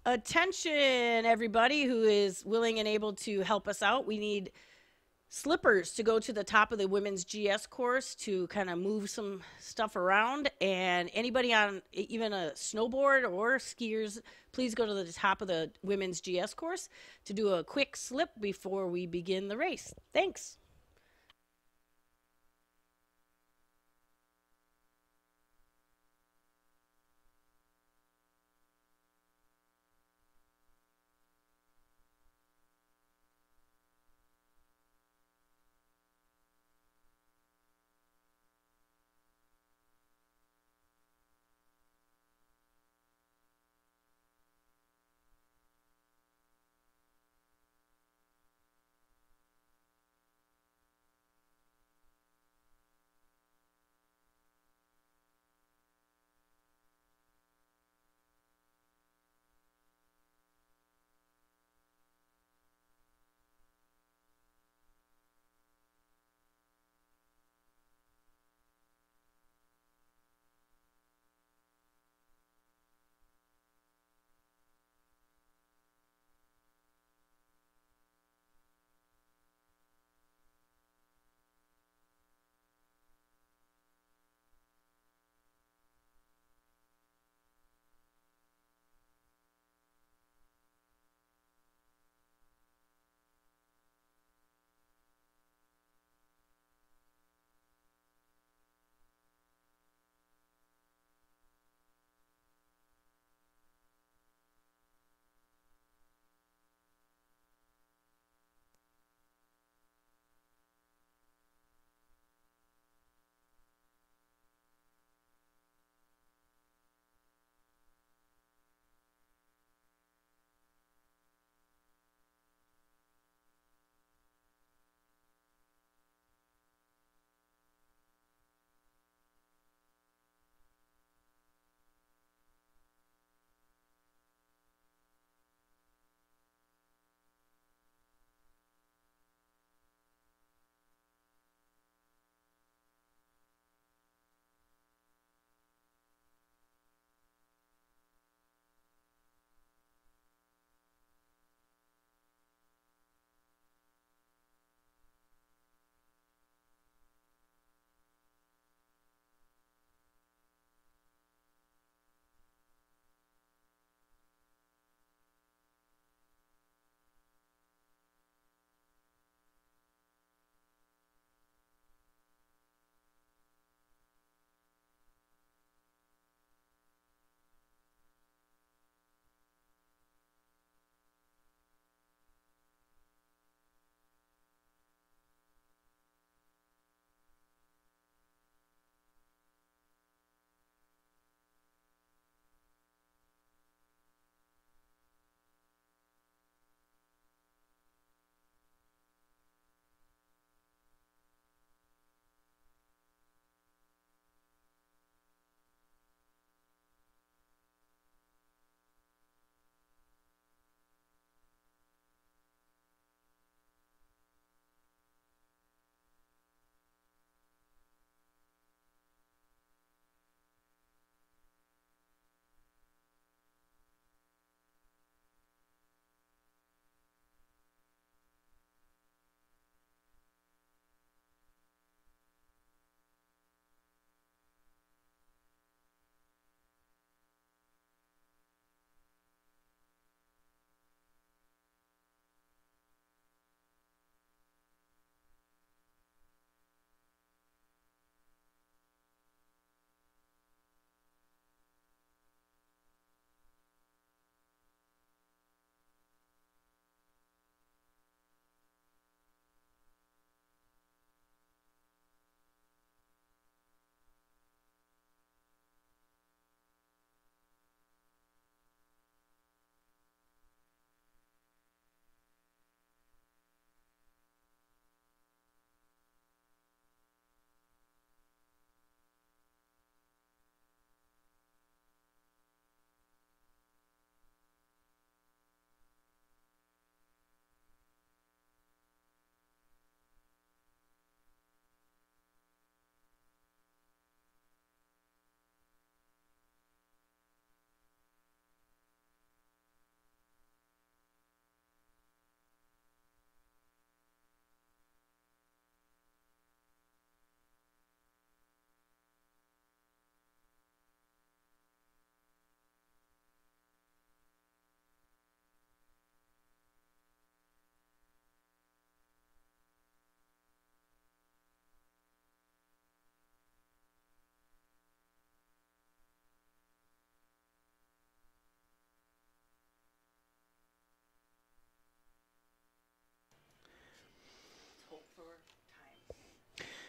Attention, everybody who is willing and able to help us out. We need slippers to go to the top of the women's GS course to kind of move some stuff around. And anybody on even a snowboard or skiers, please go to the top of the women's GS course to do a quick slip before we begin the race. Thanks.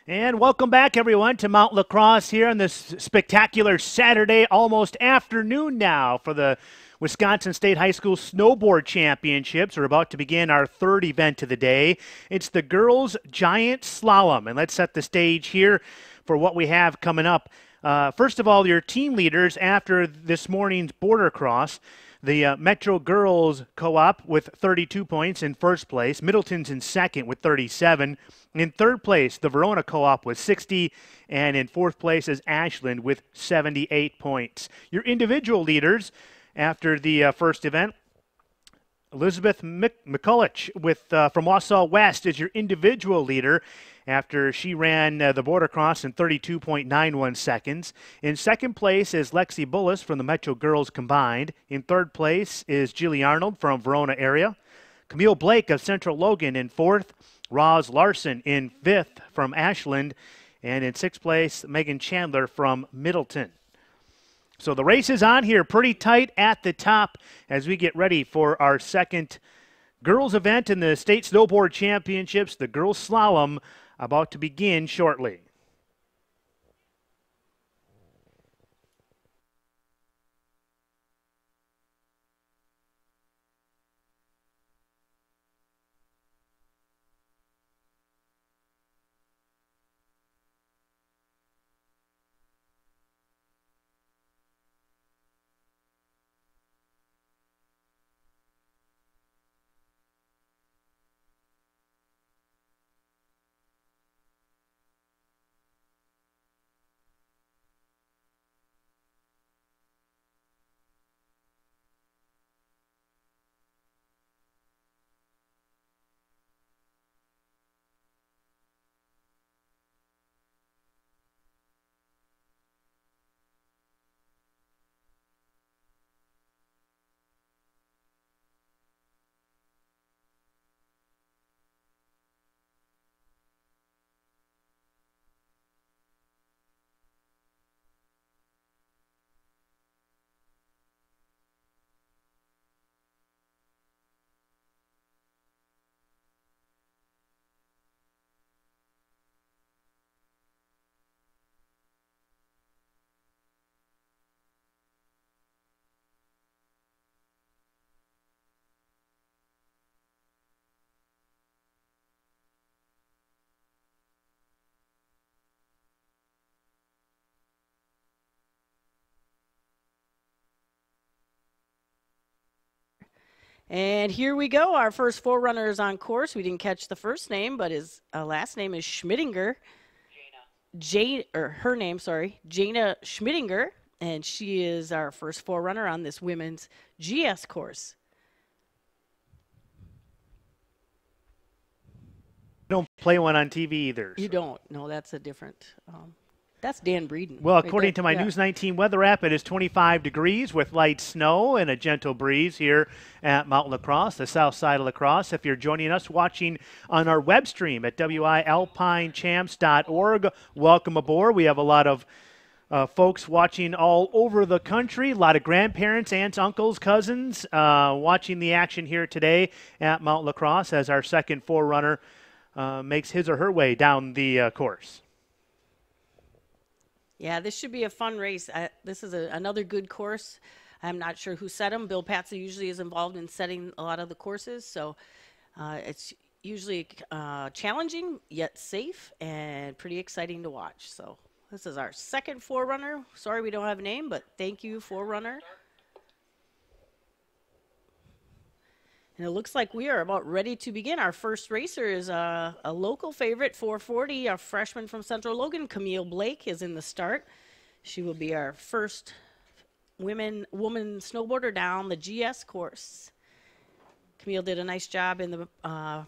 And welcome back, everyone, to Mount La Crosse here on this spectacular Saturday, almost afternoon now, for the Wisconsin State High School Snowboard Championships. We're about to begin our third event of the day. It's the girls' giant slalom. And let's set the stage here for what we have coming up. First of all, your team leaders after this morning's border cross. The Metro Girls Co-op with 32 points in first place. Middleton's in second with 37. In third place, the Verona Co-op with 60. And in fourth place is Ashland with 78 points. Your individual leaders after the first event, Elizabeth McCulloch from Wausau West is your individual leader after she ran the border cross in 32.91 seconds. In second place is Lexi Bullis from the Metro Girls combined. In third place is Jilly Arnold from Verona area. Camille Blake of Central Logan in fourth. Roz Larson in fifth from Ashland. And in sixth place, Megan Chandler from Middleton. So the race is on here pretty tight at the top as we get ready for our second girls event in the State Snowboard Championships, the girls slalom, about to begin shortly. And here we go. Our first Forerunner is on course. We didn't catch the first name, but his last name is Schmittinger. Her name, Jana Schmittinger. And she is our first Forerunner on this women's GS course. Don't play one on TV either. You don't. No, that's a different... That's Dan Breeden. Well, according to my News 19 weather app, it is 25 degrees with light snow and a gentle breeze here at Mount La Crosse, the south side of La Crosse. If you're joining us watching on our web stream at WIALPineChamps.org, welcome aboard. We have a lot of folks watching all over the country, a lot of grandparents, aunts, uncles, cousins watching the action here today at Mount La Crosse as our second Forerunner makes his or her way down the course. Yeah, this should be a fun race. This is another good course. I'm not sure who set them. Bill Patza usually is involved in setting a lot of the courses, so it's usually challenging yet safe and pretty exciting to watch. So this is our second Forerunner. Sorry we don't have a name, but thank you, Forerunner. And it looks like we are about ready to begin. Our first racer is a local favorite, 440, a freshman from Central Logan. Camille Blake is in the start. She will be our first woman snowboarder down the GS course. Camille did a nice job in the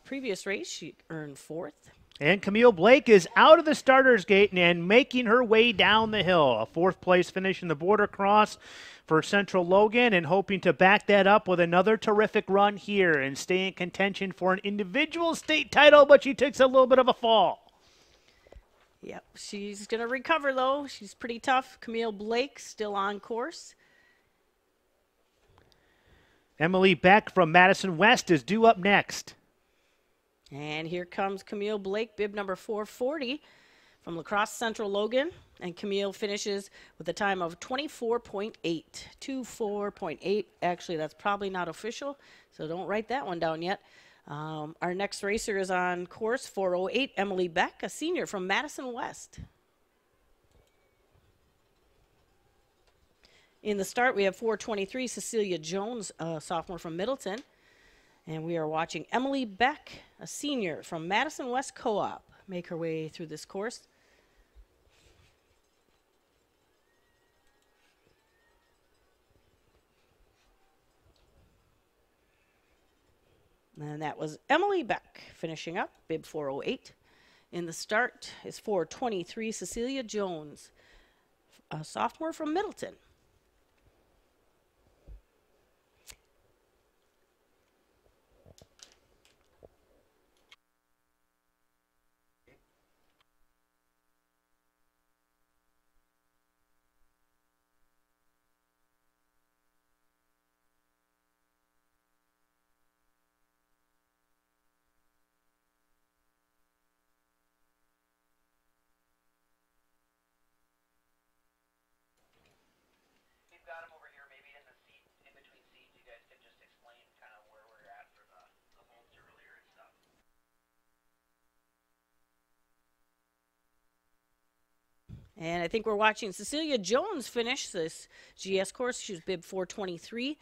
previous race. She earned fourth. And Camille Blake is out of the starter's gate and making her way down the hill. A fourth place finish in the border cross for Central Logan, and hoping to back that up with another terrific run here and stay in contention for an individual state title, but she takes a little bit of a fall. Yep, she's going to recover, though. She's pretty tough. Camille Blake still on course. Emily Beck from Madison West is due up next. And here comes Camille Blake, bib number 440. from La Crosse Central Logan. And Camille finishes with a time of 24.8. 24.8. Actually, that's probably not official, so don't write that one down yet. Our next racer is on course 408, Emily Beck, a senior from Madison West. In the start, we have 423, Cecilia Jones, a sophomore from Middleton. And we are watching Emily Beck, a senior from Madison West Co-op, make her way through this course. And that was Emily Beck finishing up, bib 408. In the start is 423, Cecilia Jones, a sophomore from Middleton. And I think we're watching Cecilia Jones finish this GS course. She was bib 423.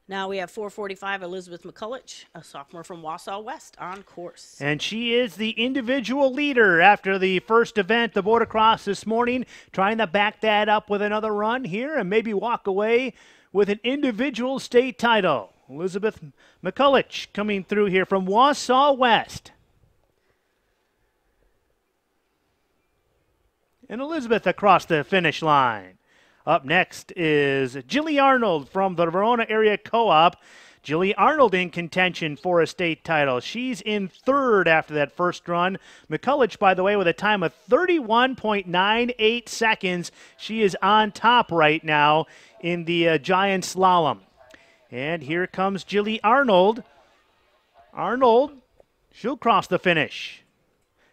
Now we have 445, Elizabeth McCulloch, a sophomore from Wausau West, on course. And she is the individual leader after the first event, the border cross this morning, trying to back that up with another run here and maybe walk away with an individual state title. Elizabeth McCulloch coming through here from Wausau West. And Elizabeth across the finish line. Up next is Jilly Arnold from the Verona Area Co-op. Jilly Arnold in contention for a state title. She's in third after that first run. McCulloch, by the way, with a time of 31.98 seconds. She is on top right now in the giant slalom. And here comes Jilly Arnold. Arnold, she'll cross the finish.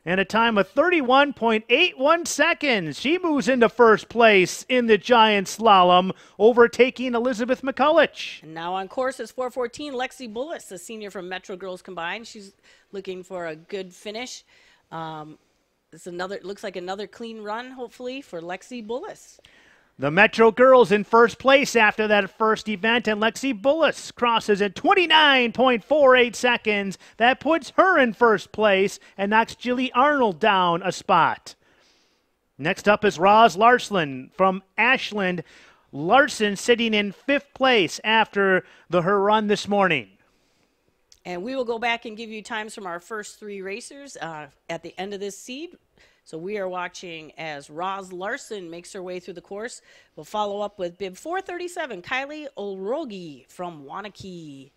And a time of 31.81 seconds. She moves into first place in the giant slalom, overtaking Elizabeth McCulloch. And now on course is 414, Lexi Bullis, a senior from Metro Girls Combined. She's looking for a good finish. Looks like another clean run, hopefully, for Lexi Bullis. The Metro girls in first place after that first event, and Lexi Bullis crosses at 29.48 seconds. That puts her in first place and knocks Jilly Arnold down a spot. Next up is Roz Larson from Ashland. Larson sitting in fifth place after her run this morning. And we will go back and give you times from our first three racers at the end of this seed. So we are watching as Roz Larson makes her way through the course. We'll follow up with bib 437, Kylie Olrogi from Wanakee.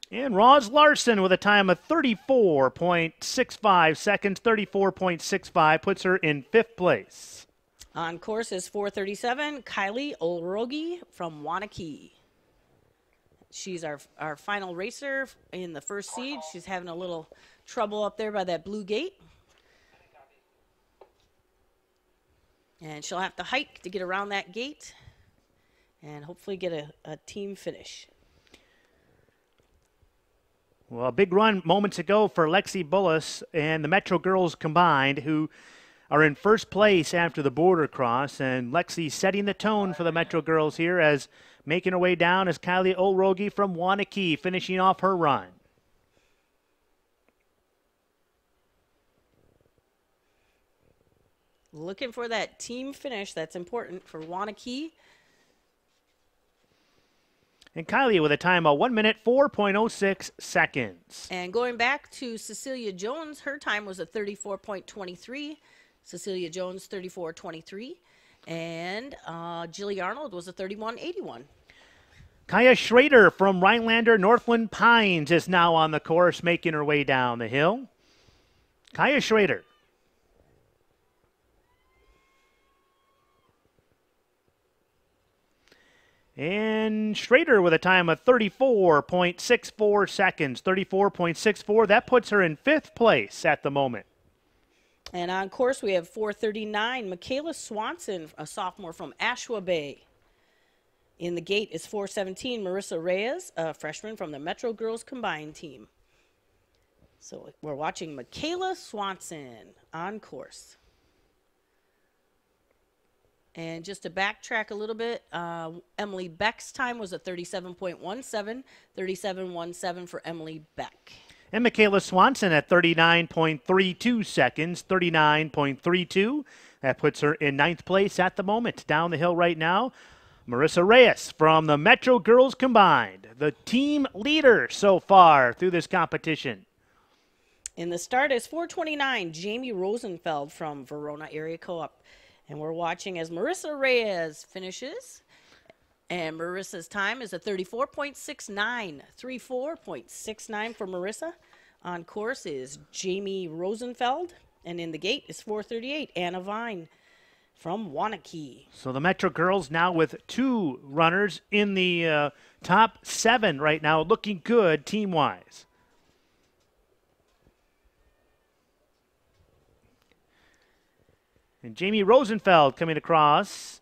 And Roz Larson with a time of 34.65 seconds, 34.65, puts her in fifth place. On course is 437, Kylie Olrogi from Wanakee. She's our final racer in the first seed. She's having a little trouble up there by that blue gate. And she'll have to hike to get around that gate and hopefully get a team finish. Well, a big run moments ago for Lexi Bullis and the Metro girls combined, who are in first place after the border cross. And Lexi setting the tone for the Metro girls here as making her way down is Kylie Olrogi from Wanakee finishing off her run. Looking for that team finish. That's important for Wanakee. And Kylie with a time of 1 minute, 4.06 seconds. And going back to Cecilia Jones, her time was a 34.23. Cecilia Jones, 34.23. And Jilly Arnold was a 31.81. Kaya Schrader from Rhinelander Northland Pines is now on the course, making her way down the hill. Kaya Schrader. And Schrader with a time of 34.64 seconds, 34.64. That puts her in fifth place at the moment. And on course, we have 4:39, Michaela Swanson, a sophomore from Ashwa Bay. In the gate is 4:17, Marissa Reyes, a freshman from the Metro Girls Combined team. So we're watching Michaela Swanson on course. And just to backtrack a little bit, Emily Beck's time was a 37.17, 37.17 for Emily Beck. And Michaela Swanson at 39.32 seconds, 39.32. That puts her in 9th place at the moment. Down the hill right now, Marissa Reyes from the Metro Girls Combined, the team leader so far through this competition. In the start is 4:29, Jamie Rosenfeld from Verona Area Co-op. And we're watching as Marissa Reyes finishes. And Marissa's time is a 34.69, 34.69 for Marissa. On course is Jamie Rosenfeld. And in the gate is 4:38, Anna Vine from Wanakee. So the Metro girls now with 2 runners in the top 7 right now, looking good team-wise. And Jamie Rosenfeld coming across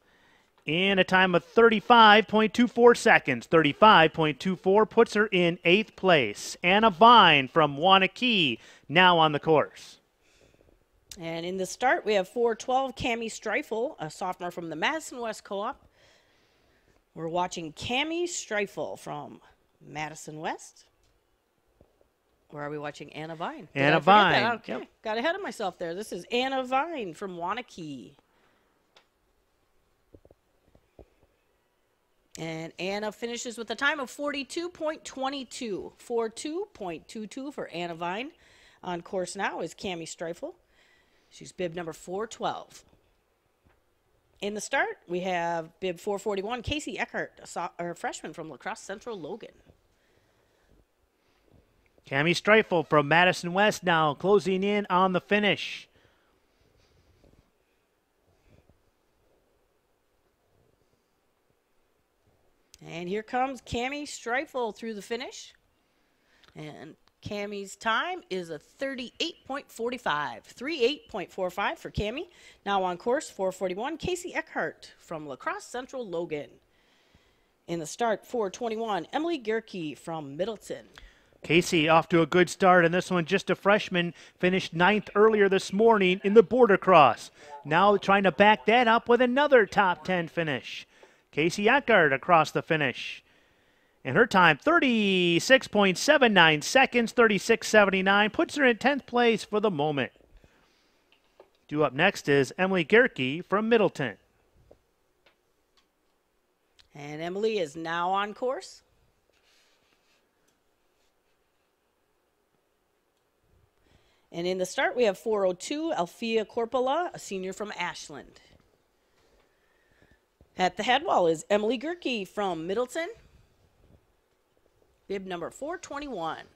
in a time of 35.24 seconds. 35.24 puts her in 8th place. Anna Vine from Wanakee now on the course. And in the start, we have 4:12, Cami Streifel, a sophomore from the Madison West Co-op. We're watching Cami Streifel from Madison West. Or are we watching Anna Vine? Anna Vine. Okay, yep. Got ahead of myself there. This is Anna Vine from Wanakee. And Anna finishes with a time of 42.22. 42.22 for Anna Vine. On course now is Cami Streifel. She's bib number 412. In the start, we have bib 441, Casey Eckhart, a freshman from La Crosse Central Logan. Cami Streifel from Madison West now closing in on the finish. And here comes Cami Streifel through the finish. And Cami's time is a 38.45, 38.45 for Cami. Now on course, 441, Casey Eckhart from La Crosse Central Logan. In the start, 421, Emily Gerke from Middleton. Casey off to a good start, and this one just a freshman, finished 9th earlier this morning in the border cross. Now trying to back that up with another top 10 finish. Casey Eckhart across the finish. And her time, 36.79 seconds, 36.79, puts her in 10th place for the moment. Due up next is Emily Gerke from Middleton. And Emily is now on course. And in the start, we have 402, Alfia Corpola, a senior from Ashland. At the head wall is Emily Gerke from Middleton, bib number 421.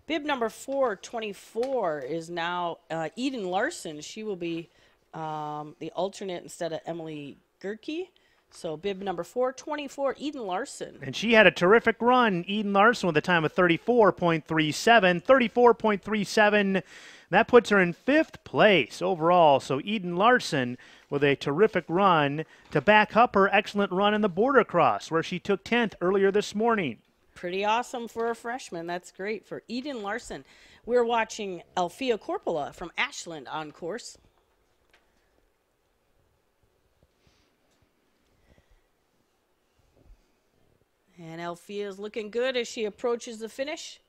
Bib number 424 is now Eden Larson. She will be the alternate instead of Emily Gerke. So bib number 424, Eden Larson. And she had a terrific run, Eden Larson, with a time of 34.37, 34.37. That puts her in 5th place overall. So Eden Larson with a terrific run to back up her excellent run in the border cross, where she took 10th earlier this morning. Pretty awesome for a freshman. That's great for Eden Larson. We're watching Alfia Corpola from Ashland on course. And Alfia is looking good as she approaches the finish.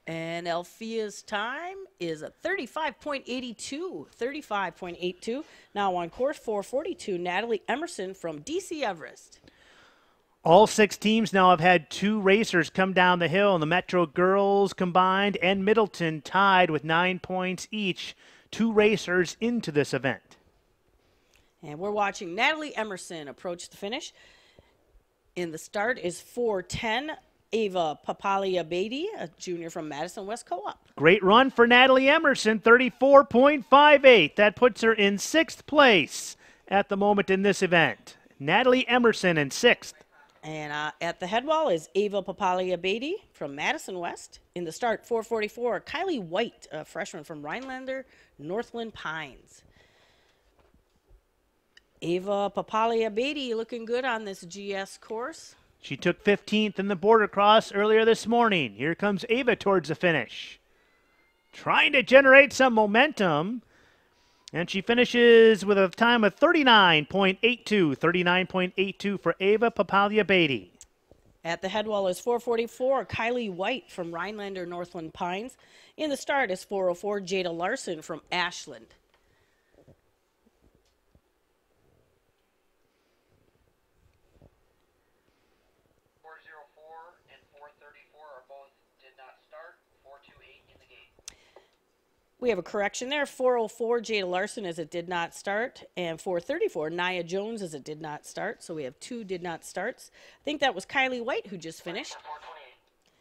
And Alfia's time is a 35.82, 35.82. Now on course, 442, Natalie Emerson from DC Everest. All 6 teams now have had 2 racers come down the hill, and the Metro girls combined and Middleton tied with 9 points each. 2 racers into this event. And we're watching Natalie Emerson approach the finish. In the start is 410, Ava Papalia Beatty, a junior from Madison West Co-op. Great run for Natalie Emerson, 34.58. That puts her in 6th place at the moment in this event. Natalie Emerson in 6th. And at the head wall is Ava Papalia Beatty from Madison West. In the start, 4:44, Kylie White, a freshman from Rhinelander, Northland Pines. Ava Papalia Beatty looking good on this GS course. She took 15th in the border cross earlier this morning. Here comes Ava towards the finish. Trying to generate some momentum. And she finishes with a time of 39.82. 39.82 for Ava Papalia Beatty. At the head wall is 4:44, Kylie White from Rhinelander, Northland Pines. In the start is 4:04, Jada Larson from Ashland. 4:04 and 4:34 are both did not start. 4:28 in the gate. We have a correction there. 4:04, Jada Larson as it did not start, and 4:34, Nia Jones as it did not start. So we have 2 did not starts. I think that was Kylie White who just finished. 4:28.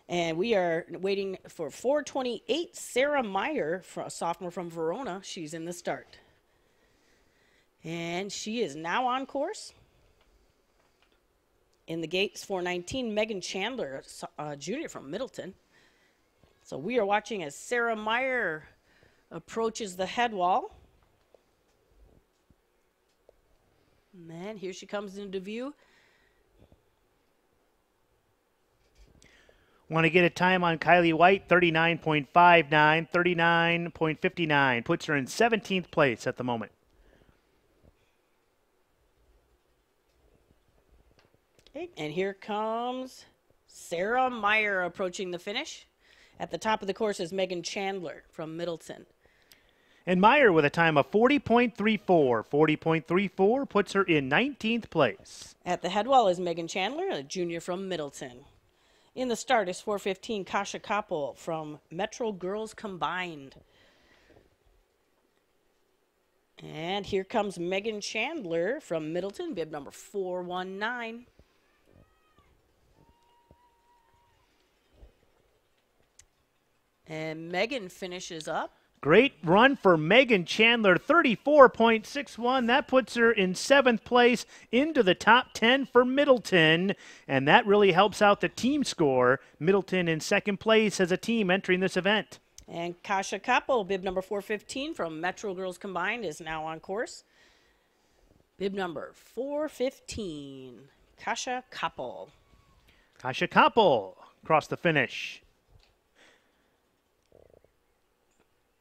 And we are waiting for 4:28, Sarah Meyer, a sophomore from Verona. She's in the start. And she is now on course. In the gates, 4:19, Megan Chandler, a junior from Middleton. So we are watching as Sarah Meyer approaches the head wall. And here she comes into view. Want to get a time on Kylie White, 39.59, 39.59. Puts her in 17th place at the moment. Okay, and here comes Sarah Meyer approaching the finish. At the top of the course is Megan Chandler from Middleton. And Meyer with a time of 40.34. 40.34 puts her in 19th place. At the head wall is Megan Chandler, a junior from Middleton. In the start is 4:15, Kasha Koppel from Metro Girls Combined. And here comes Megan Chandler from Middleton, bib number 419. And Megan finishes up. Great run for Megan Chandler, 34.61. That puts her in 7th place into the top 10 for Middleton. And that really helps out the team score. Middleton in 2nd place as a team entering this event. And Kasha Koppel, bib number 415 from Metro Girls Combined, is now on course. Bib number 415, Kasha Koppel. Kasha Koppel across the finish.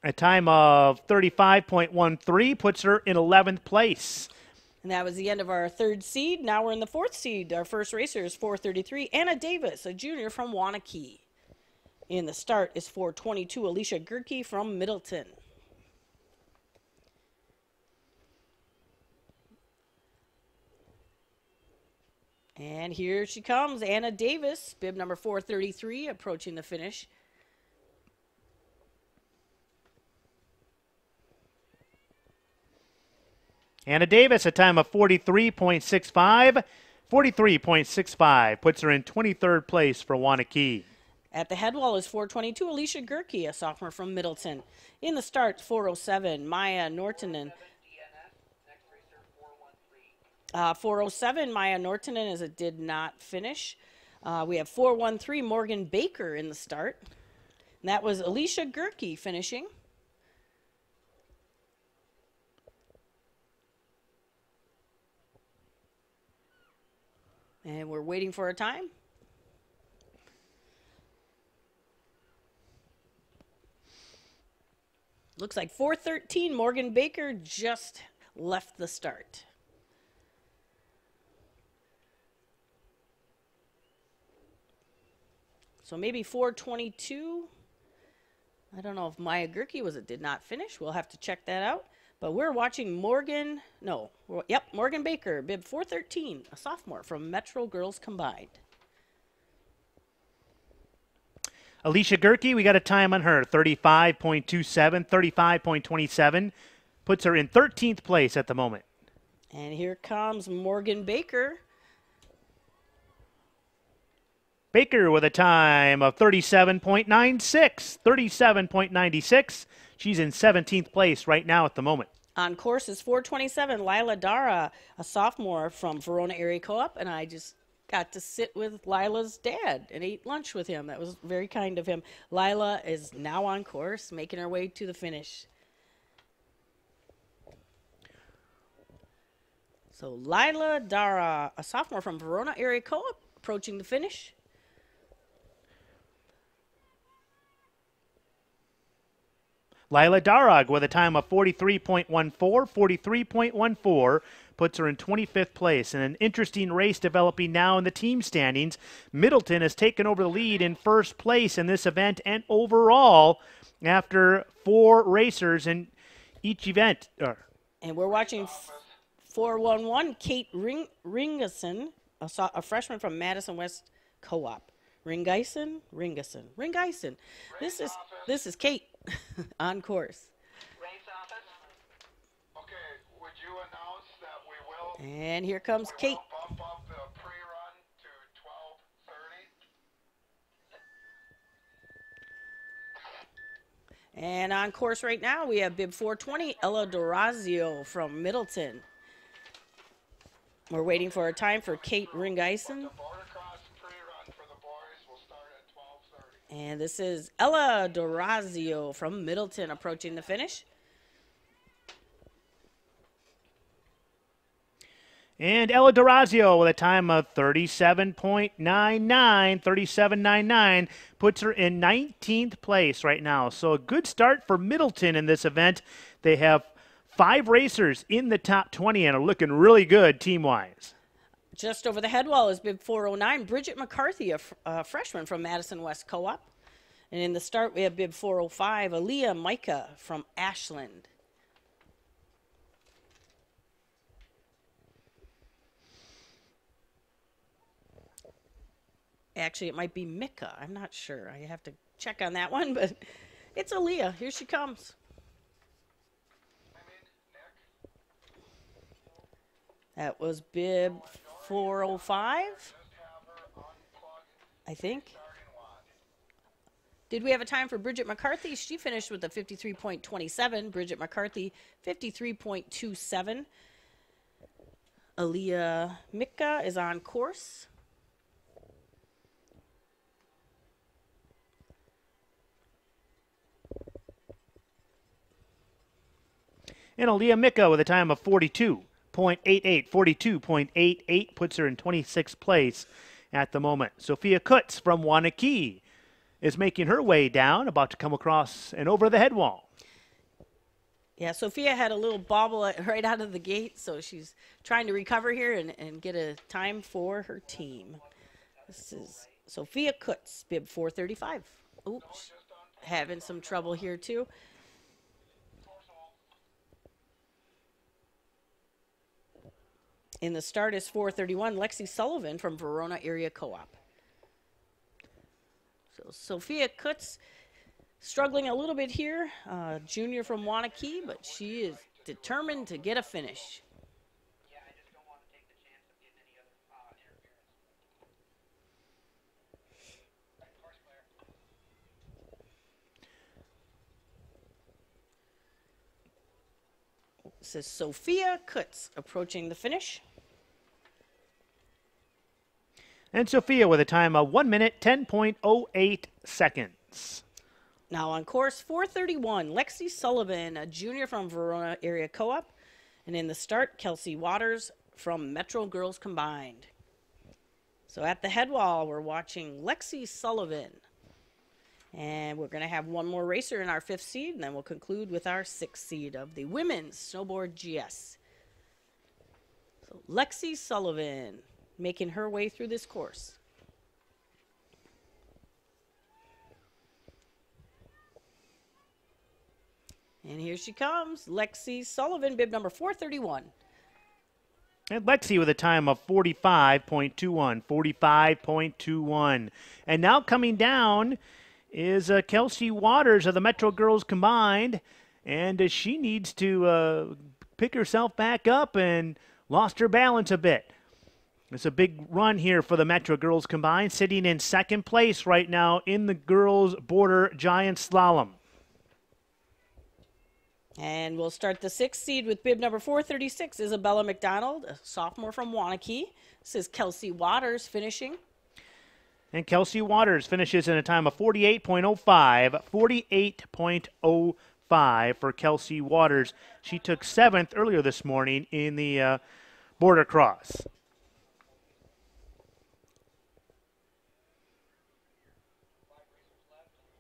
A time of 35.13 puts her in 11th place. And that was the end of our 3rd seed. Now we're in the 4th seed. Our first racer is 4:33, Anna Davis, a junior from Wanakee. In the start is 4:22, Alicia Gerke from Middleton. And here she comes, Anna Davis, bib number 433, approaching the finish. Anna Davis, a time of 43.65. 43.65 puts her in 23rd place for Wanakee. At the head wall is 4:22, Alicia Gerke, a sophomore from Middleton. In the start, 4:07, Maya Nortonen. 4:07, Maya Nortonen, as it did not finish. We have 4:13, Morgan Baker in the start. And that was Alicia Gerke finishing. And we're waiting for a time. Looks like 4:13, Morgan Baker just left the start. So maybe 4:22. I don't know if Maya Gerke did not finish. We'll have to check that out. But we're watching Morgan Baker, bib 413, a sophomore from Metro Girls Combined. Alicia Gerke, we got a time on her, 35.27, 35.27. Puts her in 13th place at the moment. And here comes Morgan Baker. Baker with a time of 37.96, 37.96. She's in 17th place right now at the moment. On course is 427, Lila Dara, a sophomore from Verona Area Co-op, and I just got to sit with Lila's dad and ate lunch with him. That was very kind of him. Lila is now on course, making her way to the finish. So Lila Dara, a sophomore from Verona Area Co-op, approaching the finish. Lila Darag with a time of 43.14, 43.14, puts her in 25th place. And an interesting race developing now in the team standings. Middleton has taken over the lead in first place in this event and overall after 4 racers in each event. And we're watching 411, Kate Ringason, a freshman from Madison West Co-op. Ringason. This is Kate on course. Race office. Okay, would you announce that we will And here comes Kate. bump up the pre-run to 12:30? And on course right now, we have bib 420, Ella Dorazio from Middleton. We're waiting for a time for Kate Ringason. Border cross pre-run for the boys will start at 12:30. And this is Ella Dorazio from Middleton approaching the finish. And Ella Dorazio with a time of 37.99, 37.99, puts her in 19th place right now. So a good start for Middleton in this event. They have 5 racers in the top 20 and are looking really good team-wise. Just over the head wall is bib 409, Bridget McCarthy, a freshman from Madison West Co-op. And in the start, we have bib 405, Aaliyah Micah from Ashland. Actually, it might be Micah. I'm not sure. I have to check on that one, but it's Aaliyah. Here she comes. That was bib 405, I think. Did we have a time for Bridget McCarthy? She finished with a 53.27. Bridget McCarthy, 53.27. Aaliyah Micah is on course. And Aaliyah Micah with a time of 42.88, 42.88, puts her in 26th place at the moment. Sophia Kutz from Wanakee is making her way down, about to come across and over the head wall. Yeah, Sophia had a little bobble right out of the gate, so she's trying to recover here and get a time for her team. This is Sophia Kutz, bib 435. Oops, having some trouble here too. In the start is 431, Lexi Sullivan from Verona Area Co-op. So Sophia Kutz struggling a little bit here, junior from Wanakee, but she is determined to get a finish. Yeah, I just don't want to take the chance of getting any other interference. Course clear. This is Sophia Kutz approaching the finish. And Sophia with a time of 1 minute, 10.08 seconds. Now on course 431, Lexi Sullivan, a junior from Verona Area Co-op. And in the start, Kelsey Waters from Metro Girls Combined. So at the head wall, we're watching Lexi Sullivan. And we're going to have one more racer in our 5th seed, and then we'll conclude with our 6th seed of the Women's Snowboard GS. So Lexi Sullivan making her way through this course. And here she comes, Lexi Sullivan, bib number 431. And Lexi with a time of 45.21, 45.21. And now coming down is Kelsey Waters of the Metro Girls Combined. And she needs to pick herself back up and lost her balance a bit. It's a big run here for the Metro Girls Combined, sitting in 2nd place right now in the girls' border giant slalom. And we'll start the 6th seed with bib number 436, Isabella McDonald, a sophomore from Wanakee. This is Kelsey Waters finishing. And Kelsey Waters finishes in a time of 48.05, 48.05 for Kelsey Waters. She took 7th earlier this morning in the border cross.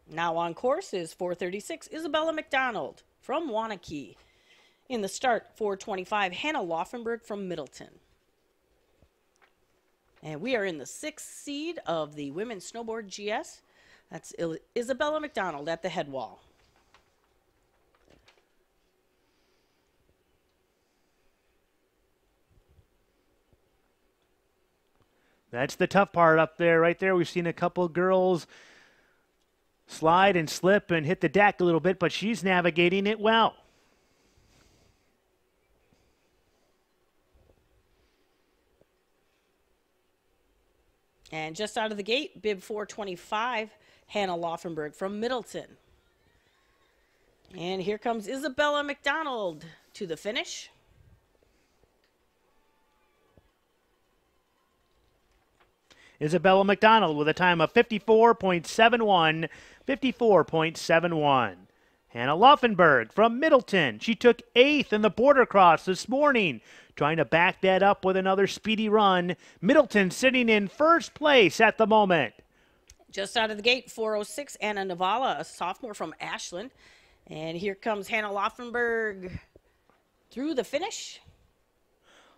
Now on course is 436, Isabella McDonald from Wanakee. In the start, 425, Hannah Laufenberg from Middleton. And we are in the 6th seed of the Women's Snowboard GS. That's Isabella McDonald at the head wall. That's the tough part up there, right there. We've seen a couple girls slide and slip and hit the deck a little bit, but she's navigating it well. And just out of the gate, bib 425, Hannah Laufenberg from Middleton. And here comes Isabella McDonald to the finish. Isabella McDonald with a time of 54.71, 54.71. Hannah Laufenberg from Middleton. She took 8th in the border cross this morning, trying to back that up with another speedy run. Middleton sitting in 1st place at the moment. Just out of the gate, 406, Anna Navala, a sophomore from Ashland. And here comes Hannah Laufenberg through the finish.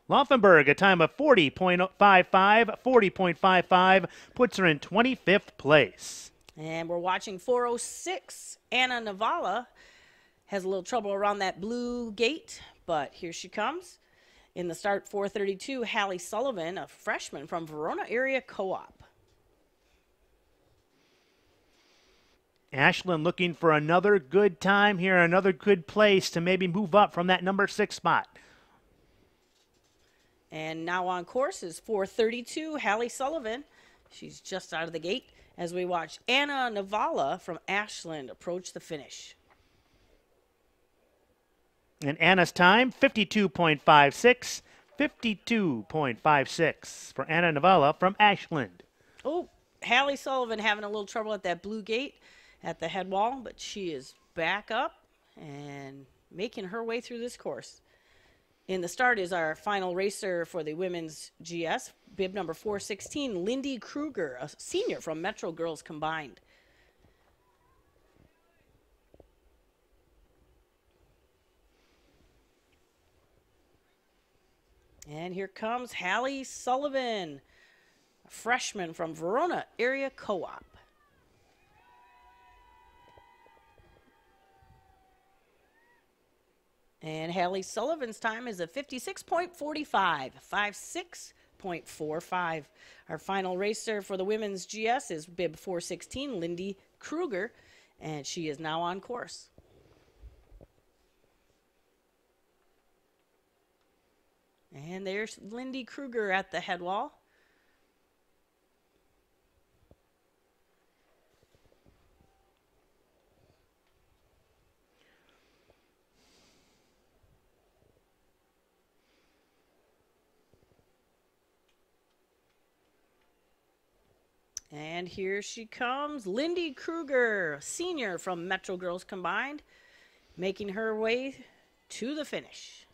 Laufenberg, a time of 40.55, 40.55, puts her in 25th place. And we're watching 406. Anna Navala has a little trouble around that blue gate, but here she comes. In the start, 432, Hallie Sullivan, a freshman from Verona Area Co-op. Ashland looking for another good time here, another good place to maybe move up from that number 6 spot. And now on course is 432, Hallie Sullivan. She's just out of the gate as we watch Anna Navala from Ashland approach the finish. And Anna's time, 52.56, 52.56 for Anna Navala from Ashland. Oh, Hallie Sullivan having a little trouble at that blue gate at the head wall, but she is back up and making her way through this course. In the start is our final racer for the women's GS, bib number 416, Lindy Kruger, a senior from Metro Girls Combined. And here comes Hallie Sullivan, a freshman from Verona Area Co-op. And Hallie Sullivan's time is a 56.45, 56.45. Our final racer for the women's GS is bib 416, Lindy Kruger, and she is now on course. And there's Lindy Kruger at the head wall. And here she comes, Lindy Kruger, senior from Metro Girls Combined, making her way to the finish.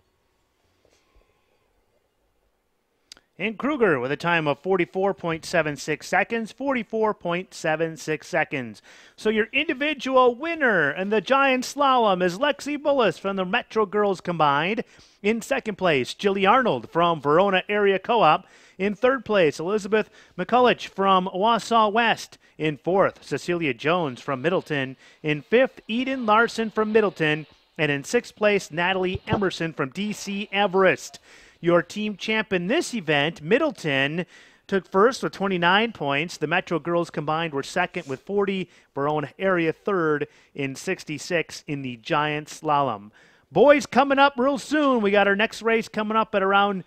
And Kruger with a time of 44.76 seconds, 44.76 seconds. So your individual winner in the giant slalom is Lexi Bullis from the Metro Girls Combined. In 2nd place, Jilly Arnold from Verona Area Co-op. In 3rd place, Elizabeth McCulloch from Wausau West. In 4th, Cecilia Jones from Middleton. In 5th, Eden Larson from Middleton. And in 6th place, Natalie Emerson from DC Everest. Your team champ in this event, Middleton, took 1st with 29 points. The Metro Girls Combined were 2nd with 40. Verona Area 3rd in 66 in the giant slalom. Boys coming up real soon. We got our next race coming up at around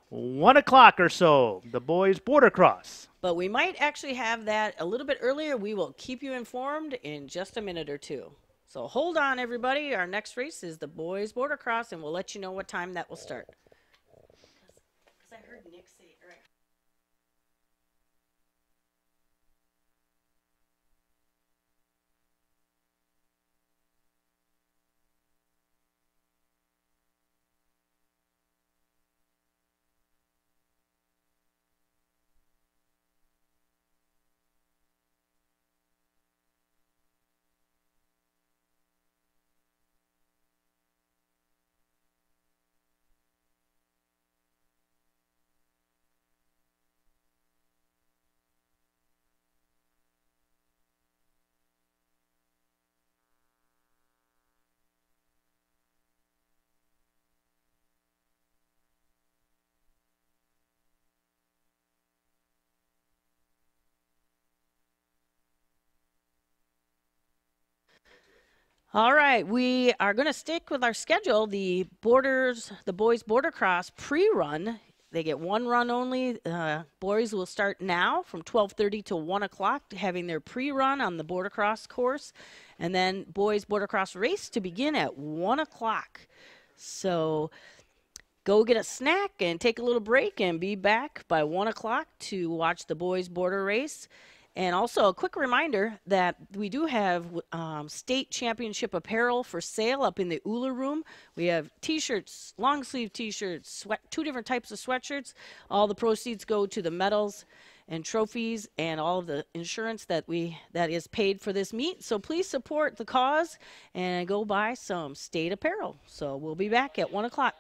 1 o'clock or so. The boys border cross. But we might actually have that a little bit earlier. We will keep you informed in just a minute or two. So hold on, everybody. Our next race is the boys border cross, and we'll let you know what time that will start. Because I heard Nick say, right. All right, we are going to stick with our schedule. The boys border cross pre-run. They get one run only. Boys will start now from 12:30 to 1 o'clock, having their pre-run on the border cross course, and then boys border cross race to begin at 1 o'clock. So go get a snack and take a little break and be back by 1 o'clock to watch the boys border race. And also a quick reminder that we do have state championship apparel for sale up in the Euler room. We have t-shirts, long sleeve t-shirts, two different types of sweatshirts. All the proceeds go to the medals and trophies and all of the insurance that is paid for this meet. So please support the cause and go buy some state apparel. So we'll be back at 1 o'clock.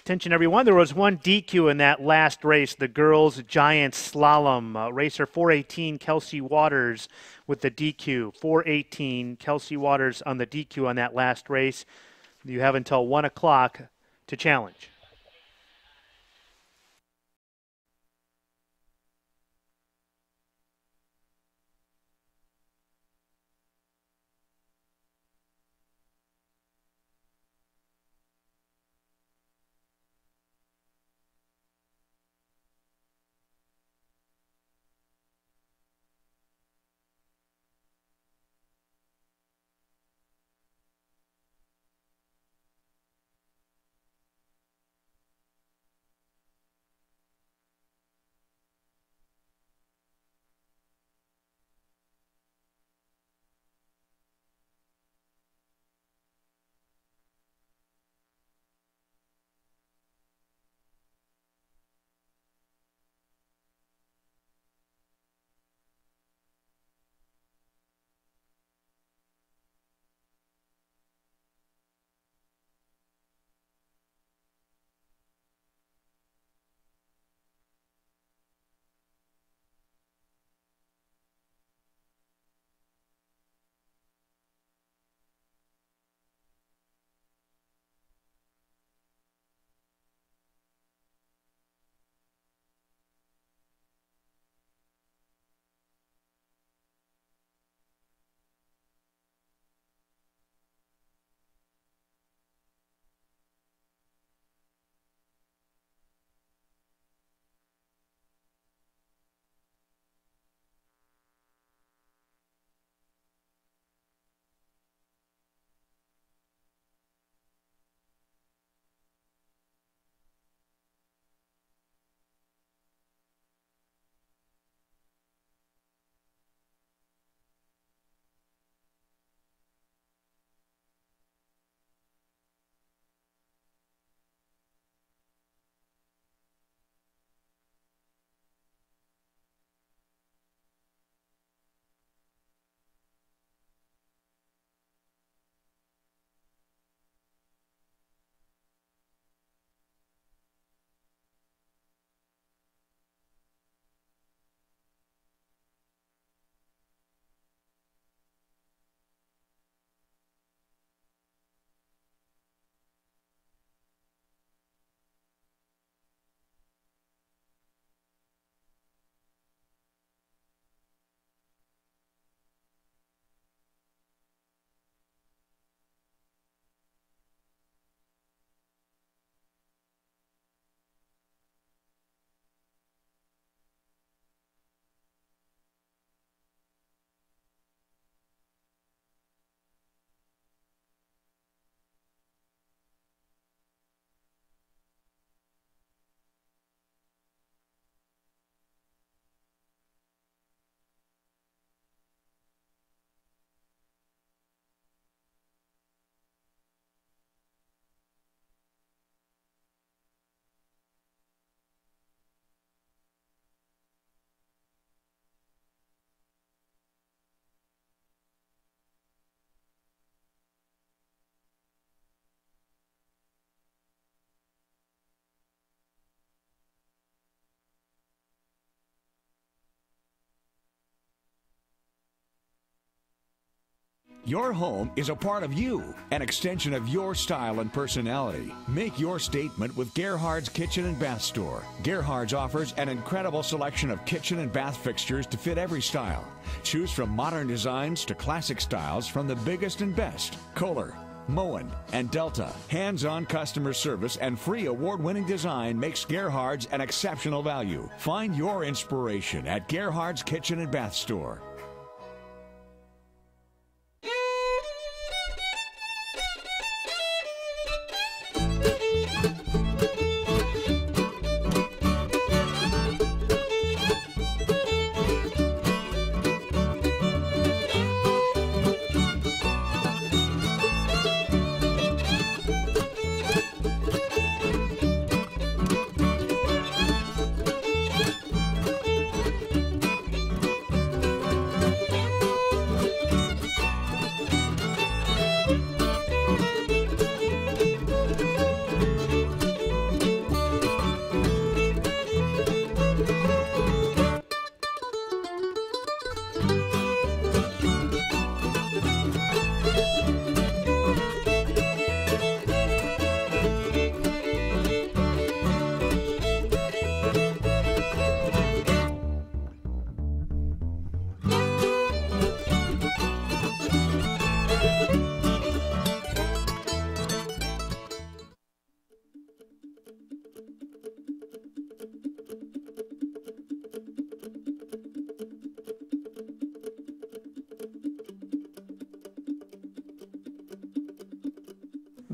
Attention, everyone. There was one DQ in that last race, the girls' giant slalom. Racer 418, Kelsey Waters, with the DQ. 418, Kelsey Waters on the DQ on that last race. You have until 1 o'clock to challenge. Your home is a part of you, an extension of your style and personality. Make your statement with Gerhard's Kitchen and Bath Store. Gerhard's offers an incredible selection of kitchen and bath fixtures to fit every style. Choose from modern designs to classic styles from the biggest and best. Kohler, Moen, and Delta. Hands-on customer service and free award-winning design makes Gerhard's an exceptional value. Find your inspiration at Gerhard's Kitchen and Bath Store.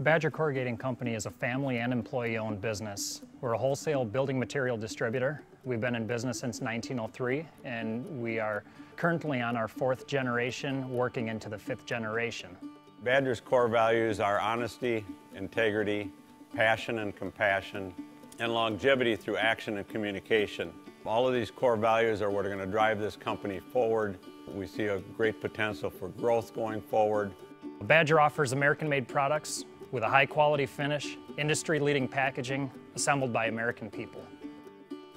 Badger Corrugating Company is a family and employee-owned business. We're a wholesale building material distributor. We've been in business since 1903, and we are currently on our 4th generation, working into the 5th generation. Badger's core values are honesty, integrity, passion and compassion, and longevity through action and communication. All of these core values are what are going to drive this company forward. We see a great potential for growth going forward. Badger offers American-made products with a high-quality finish, industry-leading packaging, assembled by American people.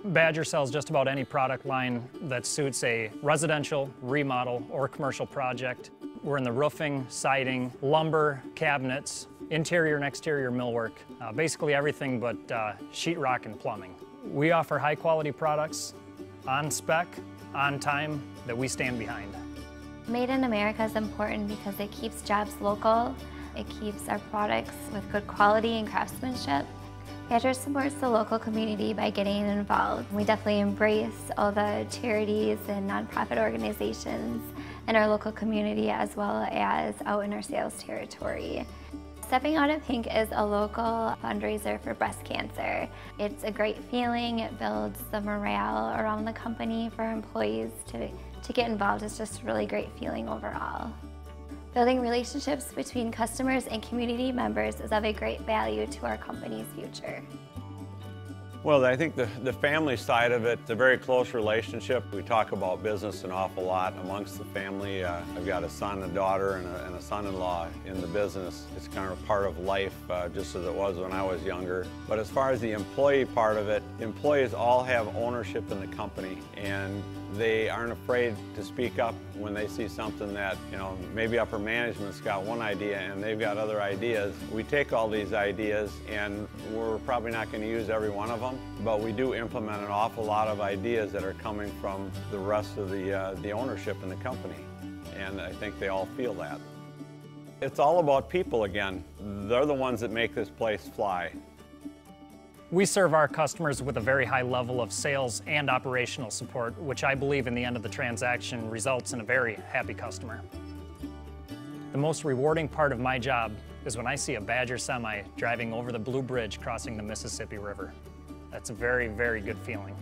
Badger sells just about any product line that suits a residential, remodel, or commercial project. We're in the roofing, siding, lumber, cabinets, interior and exterior millwork, basically everything but sheetrock and plumbing. We offer high-quality products, on spec, on time, that we stand behind. Made in America is important because it keeps jobs local. It keeps our products with good quality and craftsmanship. Badger supports the local community by getting involved. We definitely embrace all the charities and nonprofit organizations in our local community, as well as out in our sales territory. Stepping Out of Pink is a local fundraiser for breast cancer. It's a great feeling. It builds the morale around the company for employees to get involved. It's just a really great feeling overall. Building relationships between customers and community members is of a great value to our company's future. Well, I think the family side of it, it's a very close relationship. We talk about business an awful lot amongst the family. I've got a son, a daughter, and a son-in-law in the business. It's kind of part of life, just as it was when I was younger. But as far as the employee part of it, employees all have ownership in the company, and they aren't afraid to speak up when they see something that, maybe upper management's got one idea and they've got other ideas. We take all these ideas, and we're probably not going to use every one of them, but we do implement an awful lot of ideas that are coming from the rest of the ownership in the company, and I think they all feel that. It's all about people again. They're the ones that make this place fly. We serve our customers with a very high level of sales and operational support, which I believe in the end of the transaction results in a very happy customer. The most rewarding part of my job is when I see a Badger semi driving over the Blue Bridge crossing the Mississippi River. That's a very, very good feeling.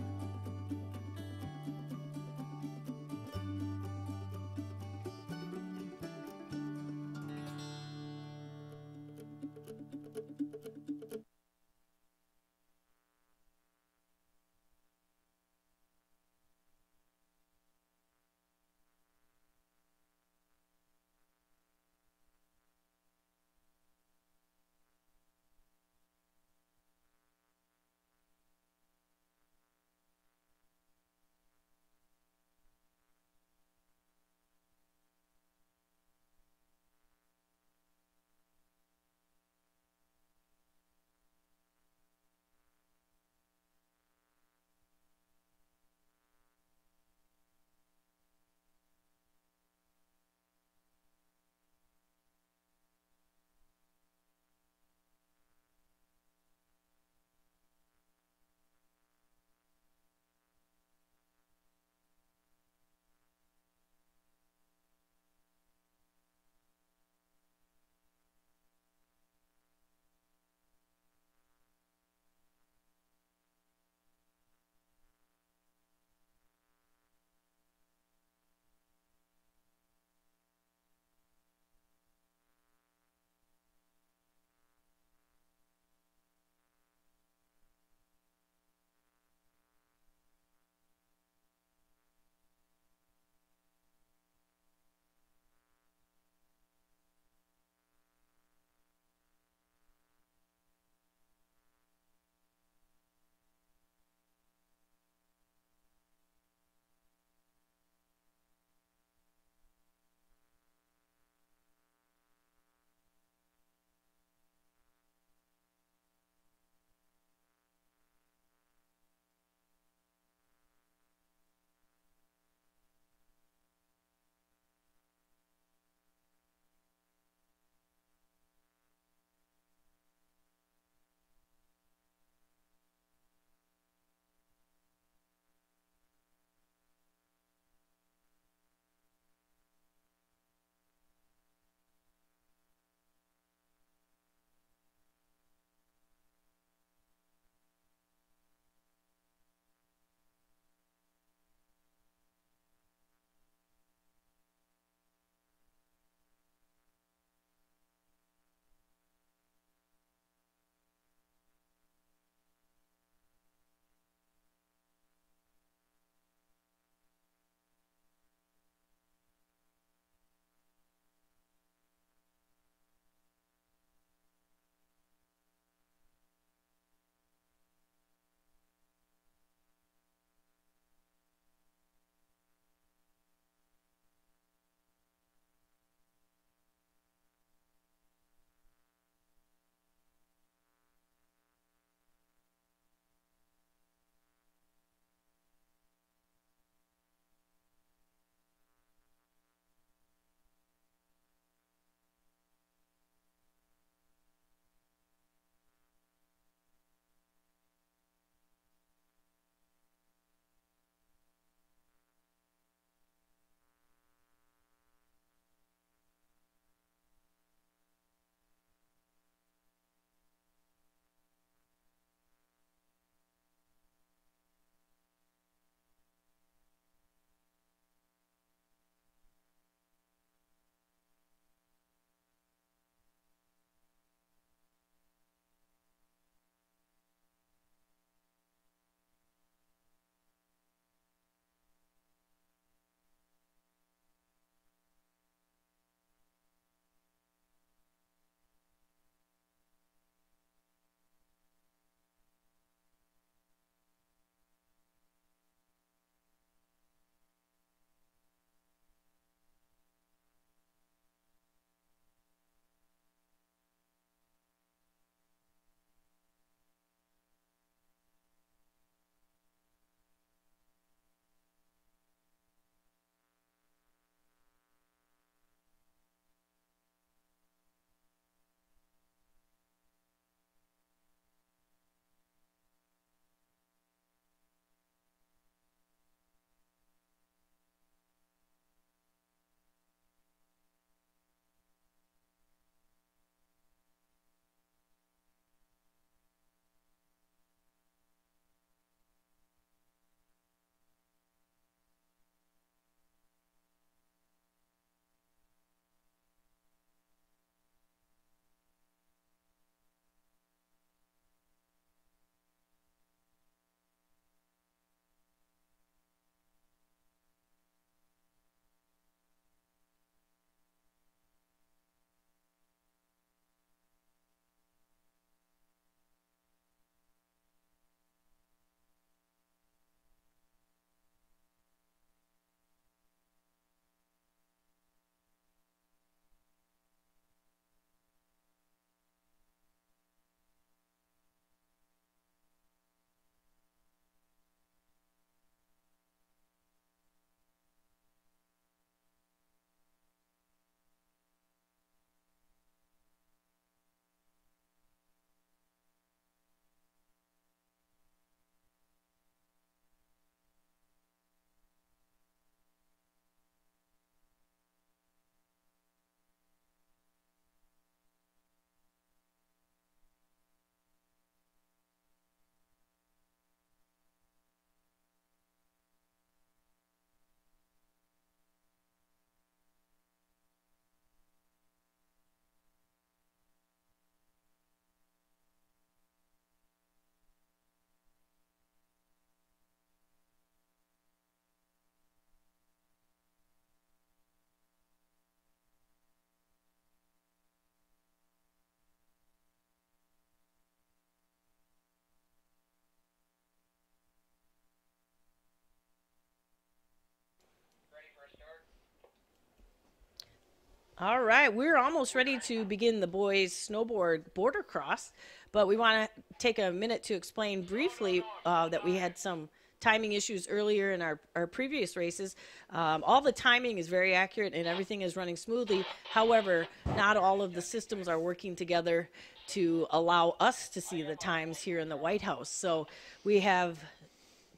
All right, we're almost ready to begin the boys snowboard border cross, but we want to take a minute to explain briefly that we had some timing issues earlier in our previous races. All the timing is very accurate and everything is running smoothly. However, not all of the systems are working together to allow us to see the times here in the White House. So we have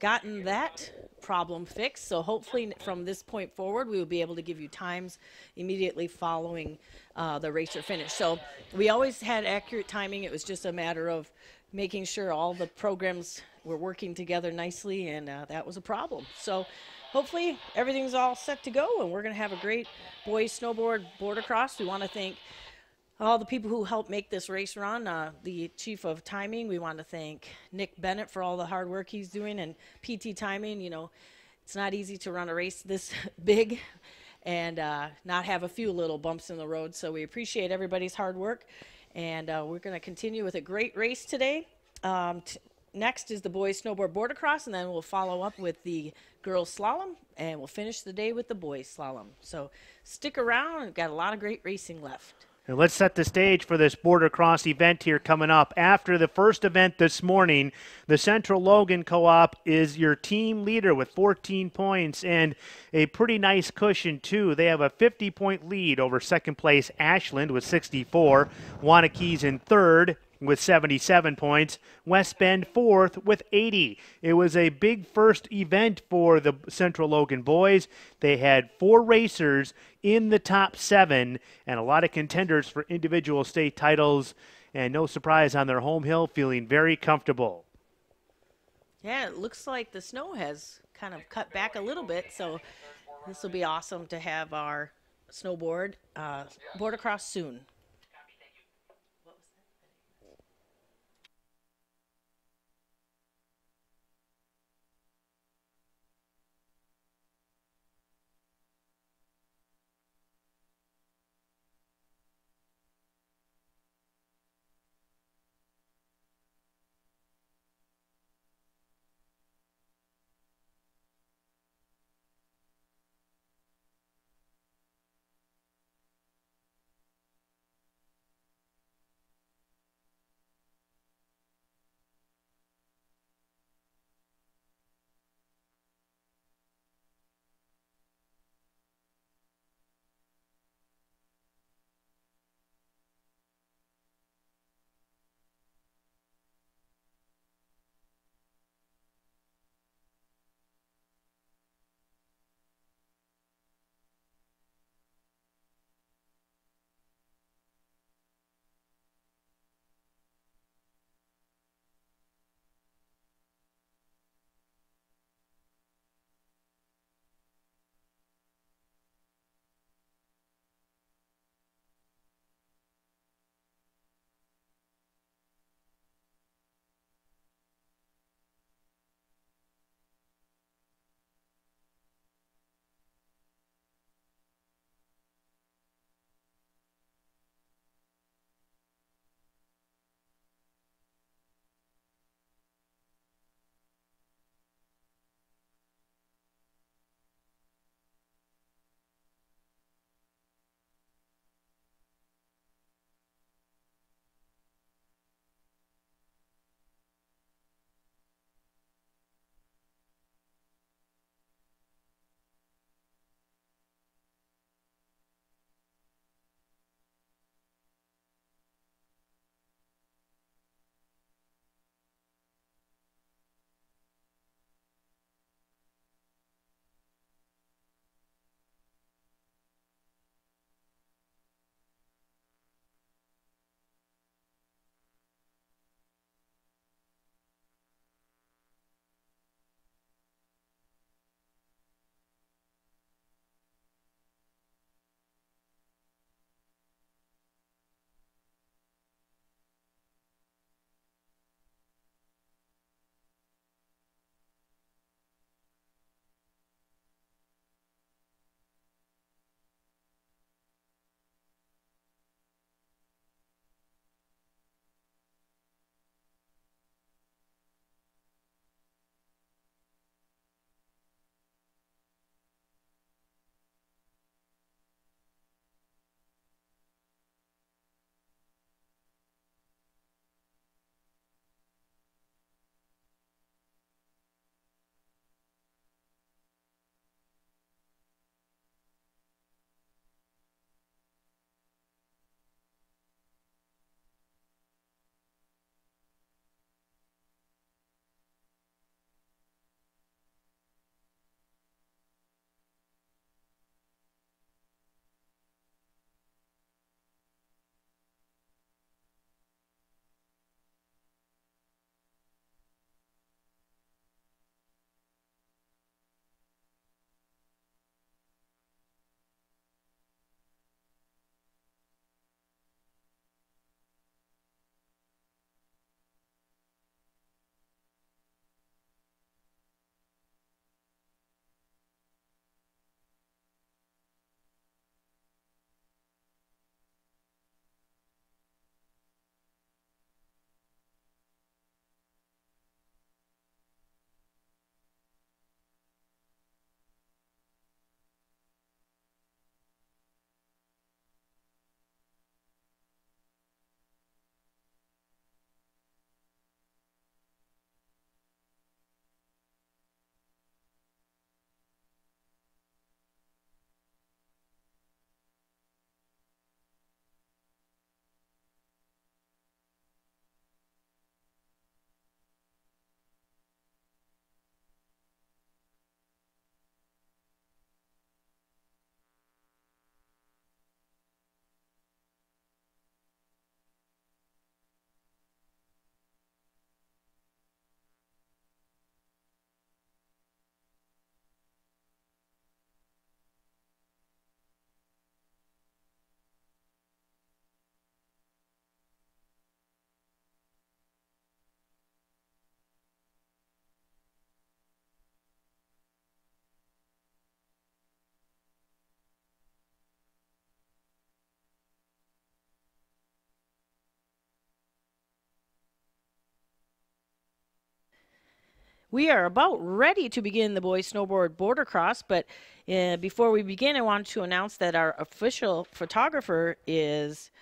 gotten that problem fixed. So hopefully from this point forward, we will be able to give you times immediately following the racer finish. So we always had accurate timing. It was just a matter of making sure all the programs were working together nicely, and that was a problem. So hopefully everything's all set to go, and we're going to have a great boys snowboard border cross. We want to thank all the people who helped make this race run, the chief of timing. We want to thank Nick Bennett for all the hard work he's doing, and PT timing. You know, it's not easy to run a race this big and not have a few little bumps in the road. So we appreciate everybody's hard work, and we're going to continue with a great race today. Next is the boys snowboard border cross, and then we'll follow up with the girls slalom, and we'll finish the day with the boys slalom. So stick around. We've got a lot of great racing left. And let's set the stage for this border cross event here coming up. After the first event this morning, the Central Logan Co-op is your team leader with 14 points and a pretty nice cushion, too. They have a 50-point lead over second place Ashland with 64, Wanakee's in third with 77 points, West Bend fourth with 80. It was a big first event for the Central Logan boys. They had 4 racers in the top 7 and a lot of contenders for individual state titles, and no surprise on their home hill, feeling very comfortable. Yeah, it looks like the snow has kind of cut back a little bit, so this will be awesome to have our snowboard border cross soon. We are about ready to begin the boys snowboard border cross, but before we begin, I wanted to announce that our official photographer is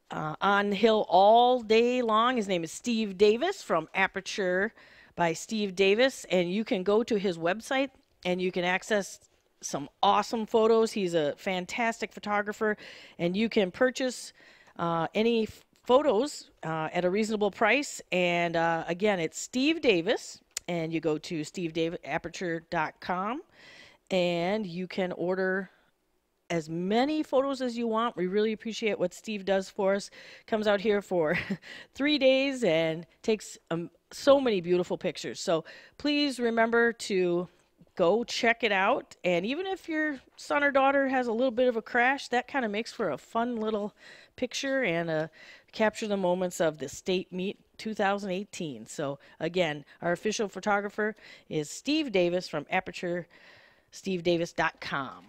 on hill all day long. His name is Steve Davis from Aperture by Steve Davis, and you can go to his website and you can access some awesome photos. He's a fantastic photographer, and you can purchase any photos at a reasonable price. And again, it's Steve Davis, and you go to stevedavisaperture.com and you can order as many photos as you want. We really appreciate what Steve does for us. Comes out here for 3 days and takes so many beautiful pictures. So please remember to go check it out. And even if your son or daughter has a little bit of a crash, that kind of makes for a fun little picture and capture the moments of the state meet 2018. So again, our official photographer is Steve Davis from Aperture, stevedavis.com.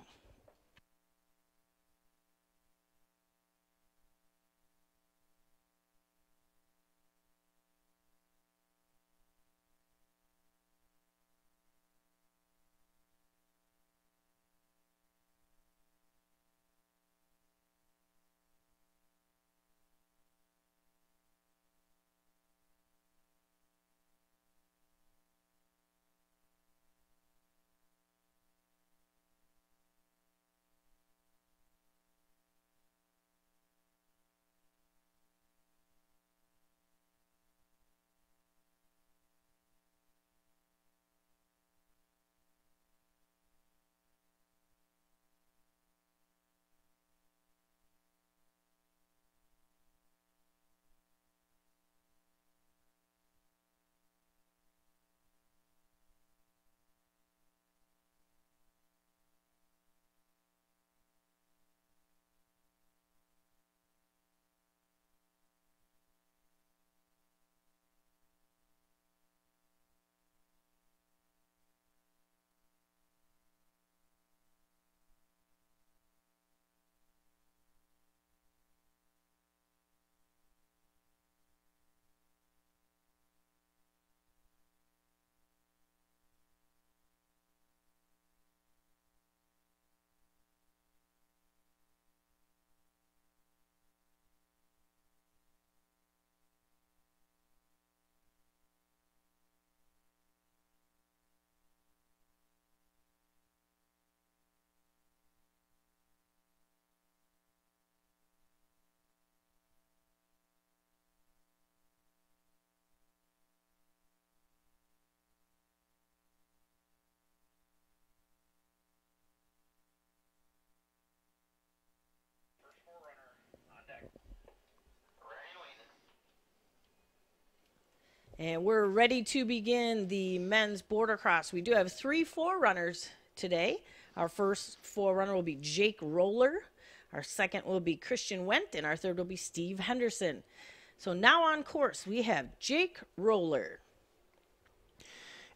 And we're ready to begin the men's border cross. We do have 3 forerunners today. Our first forerunner will be Jake Roller. Our second will be Christian Wendt, and our third will be Steve Henderson. So now on course, we have Jake Roller.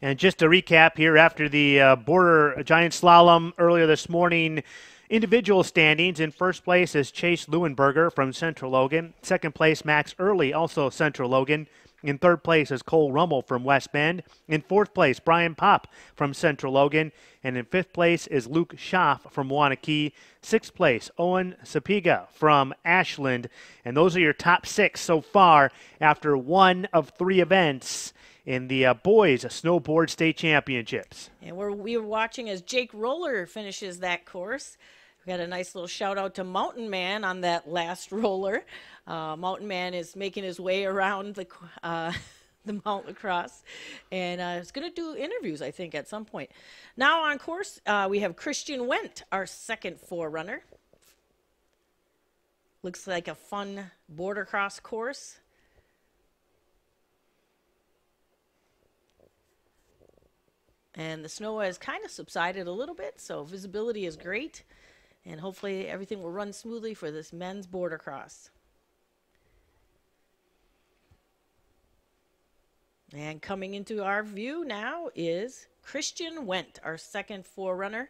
And just to recap here, after the border giant slalom earlier this morning, individual standings: in first place is Chase Leuenberger from Central Logan. Second place, Max Early, also Central Logan. In third place is Cole Rummel from West Bend. In fourth place, Brian Popp from Central Logan. And in fifth place is Luke Schaff from Wanakee. Sixth place, Owen Sapiga from Ashland. And those are your top 6 so far after 1 of 3 events in the boys' snowboard state championships. And we were watching as Jake Roller finishes that course. We got a nice little shout out to Mountain Man on that last roller. Mountain Man is making his way around the Mount Lacrosse, and is going to do interviews, I think, at some point. Now on course, we have Christian Wendt, our second forerunner. Looks like a fun border cross course. And the snow has kind of subsided a little bit, so visibility is great. And hopefully everything will run smoothly for this men's border cross. And coming into our view now is Christian Wendt, our second forerunner.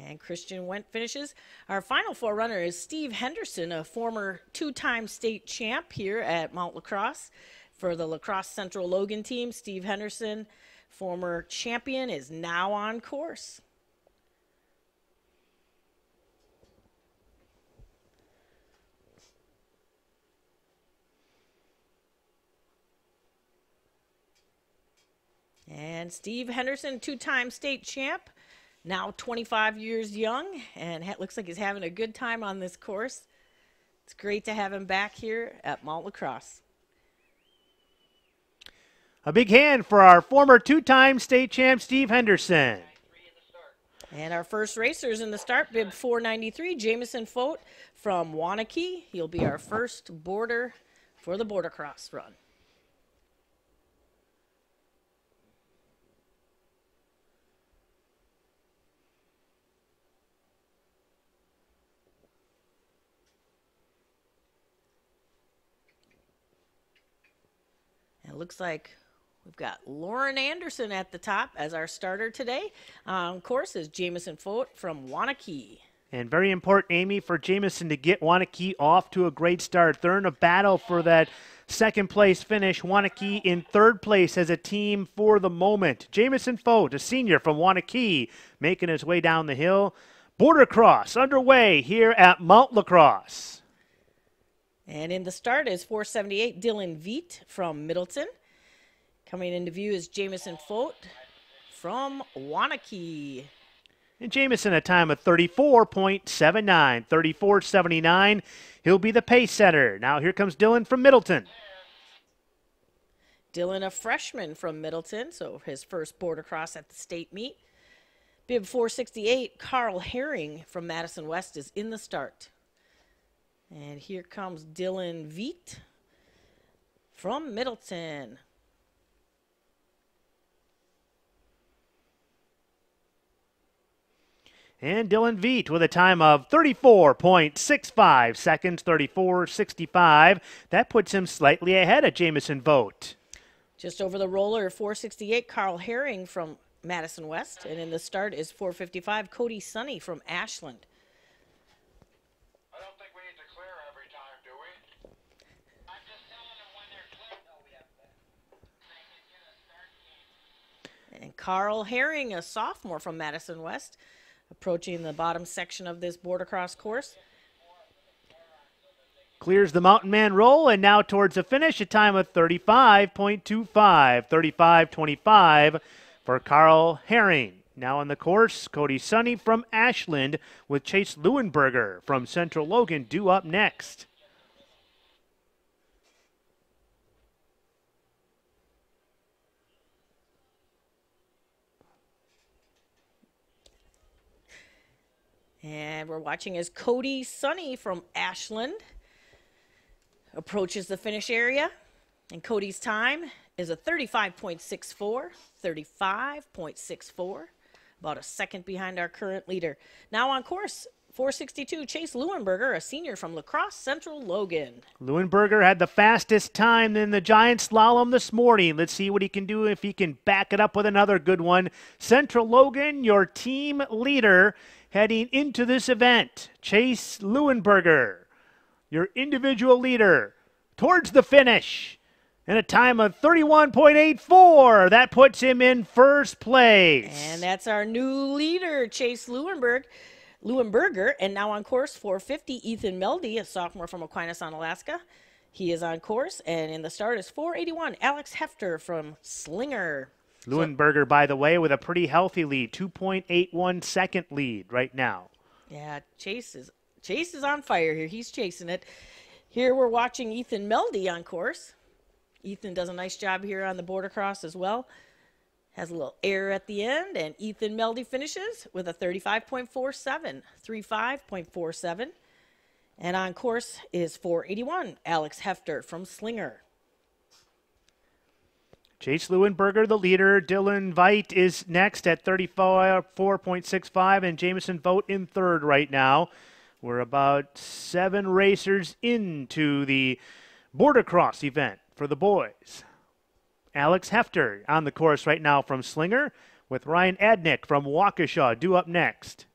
And Christian Wendt finishes. Our final Forerunner is Steve Henderson, a former 2-time state champ here at Mount La Crosse. For the La Crosse Central Logan team, Steve Henderson, former champion, is now on course. And Steve Henderson, 2-time state champ, now 25 years young, and looks like he's having a good time on this course. It's great to have him back here at Mount La Crosse. A big hand for our former 2-time state champ, Steve Henderson. And our first racers in the start, bib 493, Jamison Fote from Wanakee. He'll be our first boarder for the border cross run. And it looks like we've got Lauren Anderson at the top as our starter today. Of course, is Jamison Fote from Wanakee. And very important, Amy, for Jamison to get Wanakee off to a great start. They're in a battle for that second place finish. Wanakee in third place as a team for the moment. Jamison Fote, a senior from Wanakee, making his way down the hill. Border cross underway here at Mount La Crosse. And in the start is 478, Dylan Veet from Middleton. Coming into view is Jamison Fote from Wanakee. And Jamison a time of 34.79, 34.79. He'll be the pace setter. Now here comes Dylan from Middleton. Dylan, a freshman from Middleton, so his first border cross at the state meet. Bib 468, Carl Herring from Madison West is in the start. And here comes Dylan Veet from Middleton. And Dylan Veet with a time of 34.65 seconds, 34.65. That puts him slightly ahead of Jamison Fote. Just over the roller, 468, Carl Herring from Madison West. And in the start is 455, Cody Sonny from Ashland. I don't think we need to clear every time, do we? I'm just telling them when they're clear. Oh, we have that. They can get a start gate. And Carl Herring, a sophomore from Madison West, approaching the bottom section of this border cross course. Clears the Mountain Man roll, and now towards the finish, a time of 35.25, 35.25 for Carl Herring. Now on the course, Cody Sonny from Ashland with Chase Leuenberger from Central Logan due up next. And we're watching as Cody Sonny from Ashland approaches the finish area. And Cody's time is a 35.64, 35.64, about a second behind our current leader. Now on course, 462, Chase Leuenberger, a senior from La Crosse Central Logan. Leuenberger had the fastest time in the giant slalom this morning. Let's see what he can do if he can back it up with another good one. Central Logan, your team leader heading into this event. Chase Leuenberger, your individual leader, towards the finish. And a time of 31.84. That puts him in first place. And that's our new leader, Chase Leuenberger. And now on course, 450, Ethan Meldy, a sophomore from Aquinas on Alaska. He is on course. And in the start is 481, Alex Hefter from Slinger. Leuenberger, by the way, with a pretty healthy lead, 2.81 second lead right now. Yeah, Chase is on fire here. He's chasing it. Here we're watching Ethan Meldy on course. Ethan does a nice job here on the border cross as well. Has a little air at the end, and Ethan Meldy finishes with a 35.47, 35.47. And on course is 481, Alex Hefter from Slinger. Chase Leuenberger, the leader. Dylan Veit is next at 34.65, and Jamison Fote in third right now. We're about 7 racers into the border cross event for the boys. Alex Hefter on the course right now from Slinger, with Ryan Adnick from Waukesha due up next.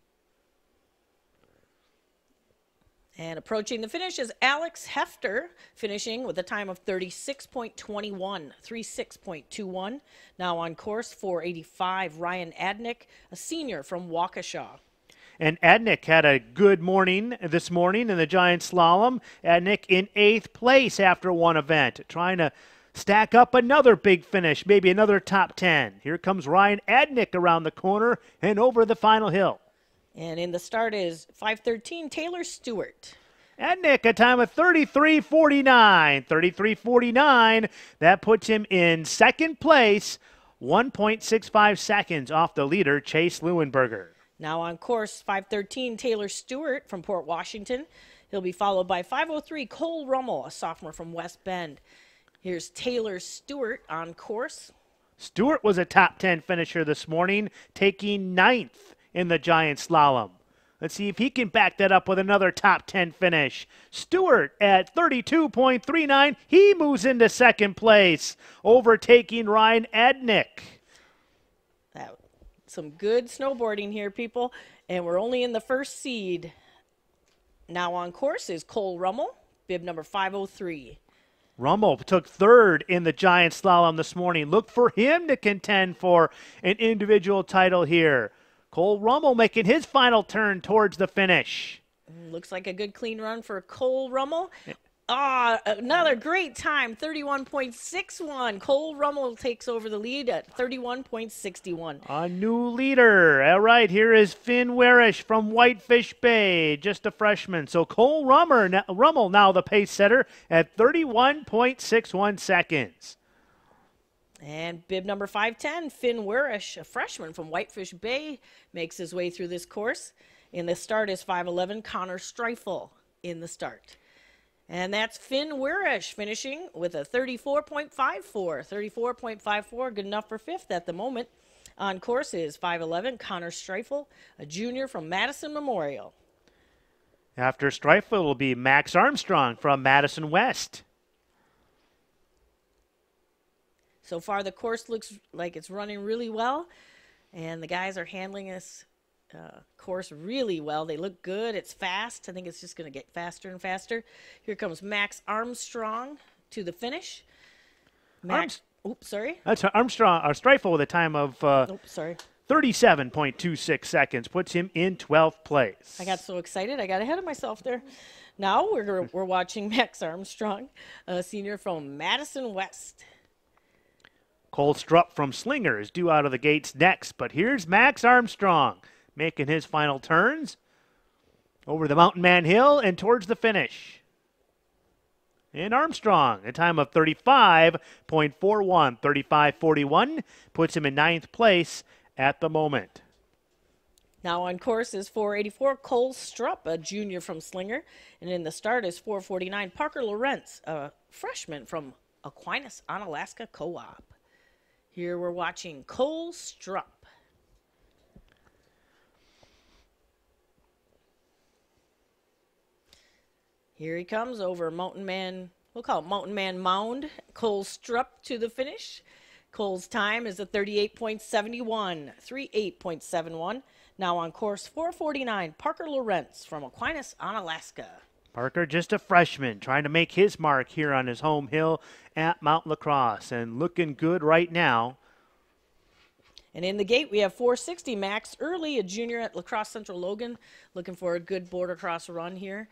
And approaching the finish is Alex Hefter, finishing with a time of 36.21, 36.21. Now on course, 485, Ryan Adnick, a senior from Waukesha. And Adnick had a good morning this morning in the giant slalom. Adnick in 8th place after one event, trying to stack up another big finish, maybe another top 10. Here comes Ryan Adnick around the corner and over the final hill. And in the start is 513, Taylor Stewart. Adnick, a time of 33.49. 33.49. That puts him in 2nd place, 1.65 seconds off the leader, Chase Leuenberger. Now on course, 513, Taylor Stewart from Port Washington. He'll be followed by 503, Cole Rummel, a sophomore from West Bend. Here's Taylor Stewart on course. Stewart was a top 10 finisher this morning, taking 9th in the giant slalom. Let's see if he can back that up with another top 10 finish. Stewart at 32.39. He moves into 2nd place, overtaking Ryan Adnick. Some good snowboarding here, people. And we're only in the first seed. Now on course is Cole Rummel, bib number 503. Rummel took 3rd in the giant slalom this morning. Look for him to contend for an individual title here. Cole Rummel making his final turn towards the finish. Looks like a good clean run for Cole Rummel. Another great time, 31.61. Cole Rummel takes over the lead at 31.61. A new leader. All right, here is Finn Warish from Whitefish Bay, just a freshman. So Cole Rummel now the pace setter at 31.61 seconds. And bib number 510, Finn Warish, a freshman from Whitefish Bay, makes his way through this course. In the start is 511, Connor Streifel in the start. And that's Finn Warish finishing with a 34.54. 34.54, good enough for 5th at the moment. On course is 511, Connor Streifel, a junior from Madison Memorial. After Streifel will be Max Armstrong from Madison West. So far, the course looks like it's running really well, and the guys are handling this course really well. They look good. It's fast. I think it's just going to get faster and faster. Here comes Max Armstrong to the finish. Oops, sorry. That's Armstrong, or Streifel with a time of 37.26 seconds. Puts him in 12th place. I got so excited. I got ahead of myself there. Now we're watching Max Armstrong, a senior from Madison West. Cole Strupp from Slinger is due out of the gates next, but here's Max Armstrong making his final turns over the Mountain Man Hill and towards the finish. And Armstrong, a time of 35.41, 35.41, puts him in 9th place at the moment. Now on course is 484, Cole Strupp, a junior from Slinger. And in the start is 449, Parker Lawrence, a freshman from Aquinas, Onalaska Co-op. Here we're watching Cole Strupp. Here he comes over Mountain Man, we'll call it Mountain Man Mound. Cole Strupp to the finish. Cole's time is a 38.71, 38.71. Now on course 449, Parker Lawrence from Aquinas, Onalaska. Parker, just a freshman, trying to make his mark here on his home hill at Mount La Crosse, and looking good right now. And in the gate, we have 460, Max Early, a junior at La Crosse Central Logan, looking for a good border cross run here.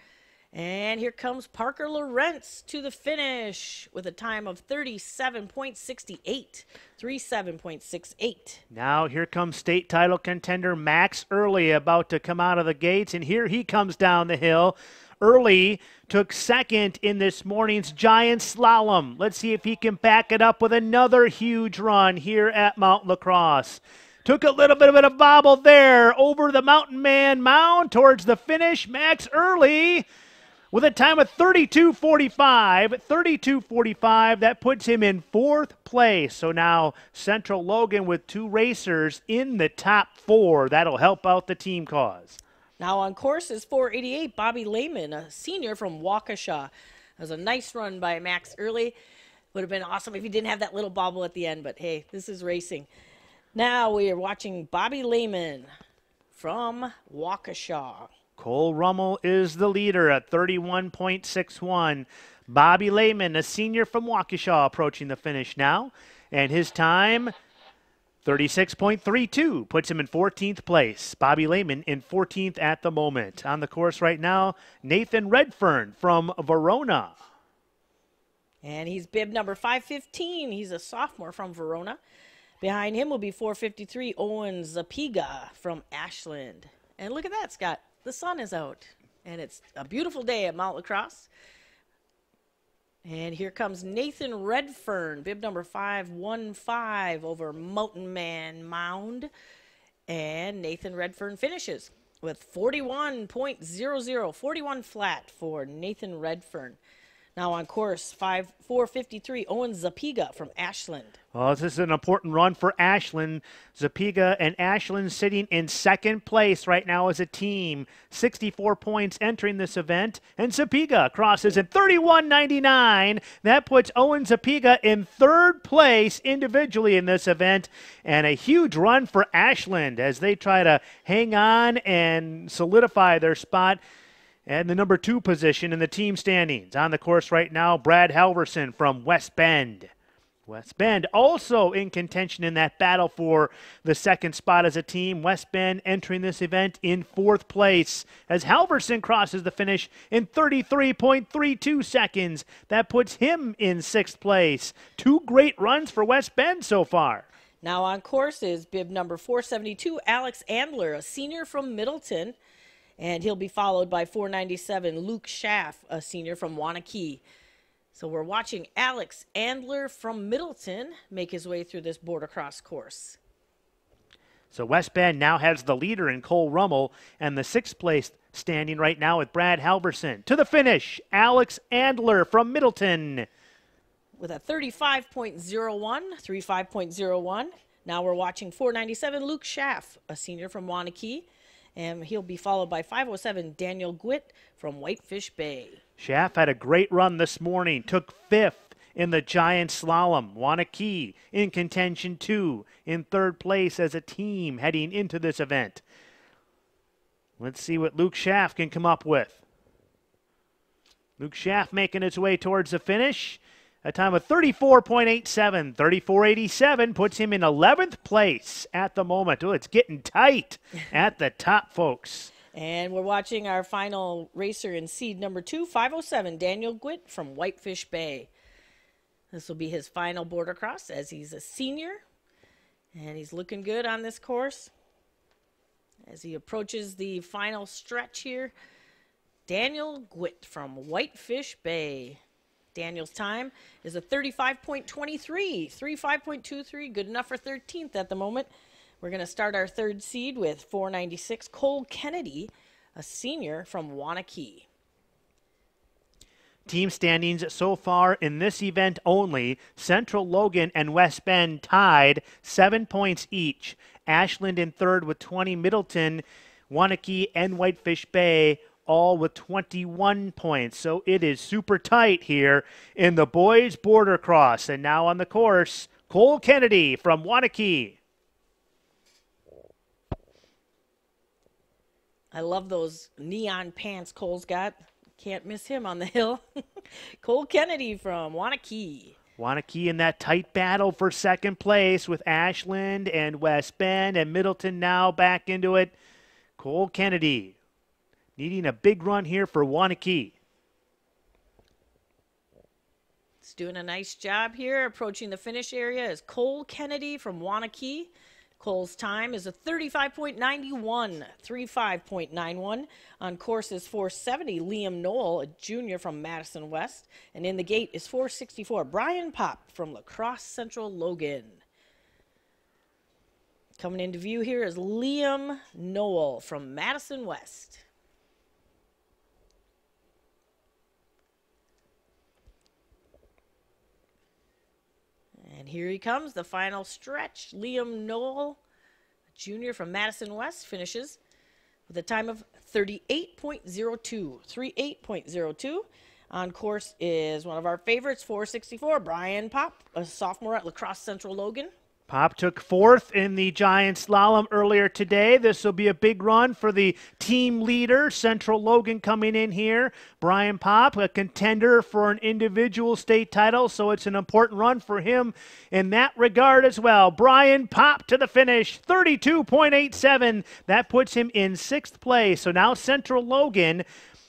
And here comes Parker Lawrence to the finish with a time of 37.68, 37.68. Now here comes state title contender Max Early about to come out of the gates, and here he comes down the hill. Early took 2nd in this morning's giant slalom. Let's see if he can back it up with another huge run here at Mount La Crosse. Took a little bit of a bobble there over the Mountain Man Mound towards the finish. Max Early with a time of 32.45, 32.45. That puts him in 4th place. So now Central Logan with 2 racers in the top 4. That'll help out the team cause. Now on course is 488, Bobby Lehman, a senior from Waukesha. That was a nice run by Max Early. Would have been awesome if he didn't have that little bobble at the end, but hey, this is racing. Now we are watching Bobby Lehman from Waukesha. Cole Rummel is the leader at 31.61. Bobby Lehman, a senior from Waukesha, approaching the finish now. And his time, 36.32, puts him in 14th place. Bobby Lehman in 14th at the moment. On the course right now, Nathan Redfern from Verona. And he's bib number 515. He's a sophomore from Verona. Behind him will be 453 Owen Zapiga from Ashland. And look at that, Scott. The sun is out. And it's a beautiful day at Mount Lacrosse. And here comes Nathan Redfern, bib number 515 over Mountain Man Mound. And Nathan Redfern finishes with 41.00, 41 flat for Nathan Redfern. Now on course, 453, Owen Zapiga from Ashland. Well, this is an important run for Ashland. Zapiga and Ashland sitting in second place right now as a team. 64 points entering this event. And Zapiga crosses at 31.99. That puts Owen Zapiga in third place individually in this event. And a huge run for Ashland as they try to hang on and solidify their spot and the number 2 position in the team standings. On the course right now, Brad Halverson from West Bend. West Bend also in contention in that battle for the second spot as a team. West Bend entering this event in 4th place as Halverson crosses the finish in 33.32 seconds. That puts him in 6th place. 2 great runs for West Bend so far. Now on course is bib number 472, Alex Andler, a senior from Middleton. And he'll be followed by 497, Luke Schaff, a senior from Wanakee. So we're watching Alex Andler from Middleton make his way through this border cross course. So West Bend now has the leader in Cole Rummel and the 6th place standing right now with Brad Halverson. To the finish, Alex Andler from Middleton. With a 35.01, 35.01. Now we're watching 497, Luke Schaff, a senior from Wanakee. And he'll be followed by 507, Daniel Gwitt from Whitefish Bay. Schaff had a great run this morning, took 5th in the giant slalom. Wanakee in contention 2, in 3rd place as a team heading into this event. Let's see what Luke Schaff can come up with. Luke Schaff making his way towards the finish. A time of 34.87, 34.87 puts him in 11th place at the moment. Oh, it's getting tight at the top, folks. And we're watching our final racer in seed number 2, 507, Daniel Gwitt from Whitefish Bay. This will be his final border cross as he's a senior. And he's looking good on this course. As he approaches the final stretch here, Daniel Gwitt from Whitefish Bay. Daniel's time is a 35.23, 35.23, good enough for 13th at the moment. We're going to start our 3rd seed with 496, Cole Kennedy, a senior from Wanakee. Team standings so far in this event only, Central Logan and West Bend tied 7 points each. Ashland in 3rd with 20, Middleton, Wanakee, and Whitefish Bay all with 21 points. So it is super tight here in the boys' border cross. And now on the course, Cole Kennedy from Wanakee. I love those neon pants Cole's got. Can't miss him on the hill. Cole Kennedy from Wanakee. Wanakee in that tight battle for 2nd place with Ashland and West Bend and Middleton now back into it. Cole Kennedy needing a big run here for Wanakee. He's doing a nice job here. Approaching the finish area is Cole Kennedy from Wanakee. Cole's time is a 35.91, 35.91. On course is 470, Liam Knoll, a junior from Madison West. And in the gate is 464, Brian Pop from La Crosse Central Logan. Coming into view here is Liam Knoll from Madison West. And here he comes, the final stretch. Liam Knoll, junior from Madison West, finishes with a time of 38.02, 38.02. On course is one of our favorites, 464, Brian Pop, a sophomore at La Crosse Central Logan. Pop took fourth in the giant slalom earlier today. This will be a big run for the team leader, Central Logan, coming in here. Brian Pop, a contender for an individual state title, so it's an important run for him in that regard as well. Brian Pop to the finish, 32.87. That puts him in 6th place. So now Central Logan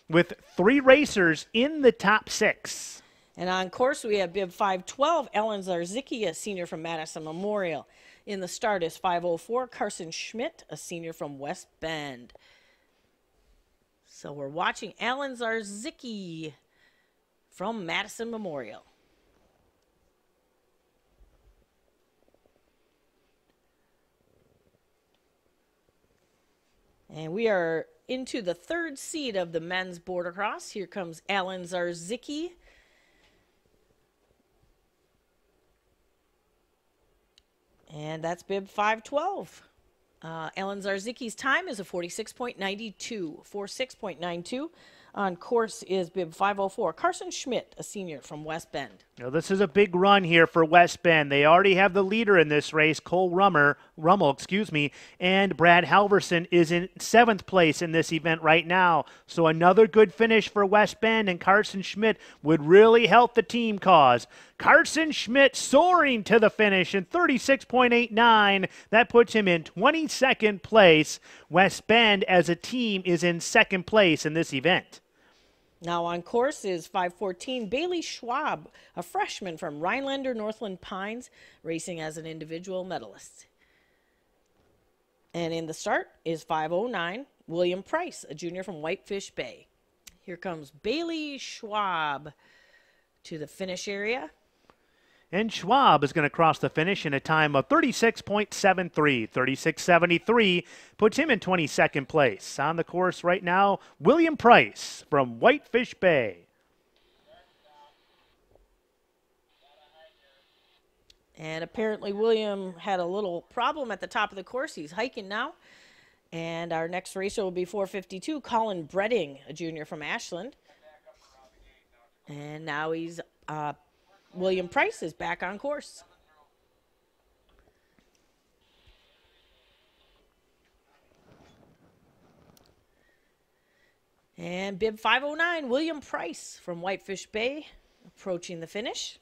with 3 racers in the top 6. And on course, we have bib 512, Ellen Zarzicki, a senior from Madison Memorial. In the start is 504, Carson Schmidt, a senior from West Bend. So we're watching Ellen Zarzicki from Madison Memorial. And we are into the 3rd seed of the men's border cross. Here comes Alan Zarzicki. And that's bib 512. Ellen Zarzicki's time is a 46.92, 46.92. On course is bib 504. Carson Schmidt, a senior from West Bend. Now this is a big run here for West Bend. They already have the leader in this race, Cole Rummel, and Brad Halverson is in 7th place in this event right now. So another good finish for West Bend, and Carson Schmidt would really help the team cause. Carson Schmidt soaring to the finish in 36.89. That puts him in 22nd place. West Bend as a team is in 2nd place in this event. Now on course is 514, Bailey Schwab, a freshman from Rhinelander Northland Pines, racing as an individual medalist. And in the start is 509, William Price, a junior from Whitefish Bay. Here comes Bailey Schwab to the finish area. And Schwab is going to cross the finish in a time of 36.73. 36.73 puts him in 22nd place. On the course right now, William Price from Whitefish Bay. And apparently William had a little problem at the top of the course. He's hiking now. And our next racer will be 452, Colin Bredding, a junior from Ashland. And now he's William Price is back on course. And bib 509, William Price from Whitefish Bay, approaching the finish.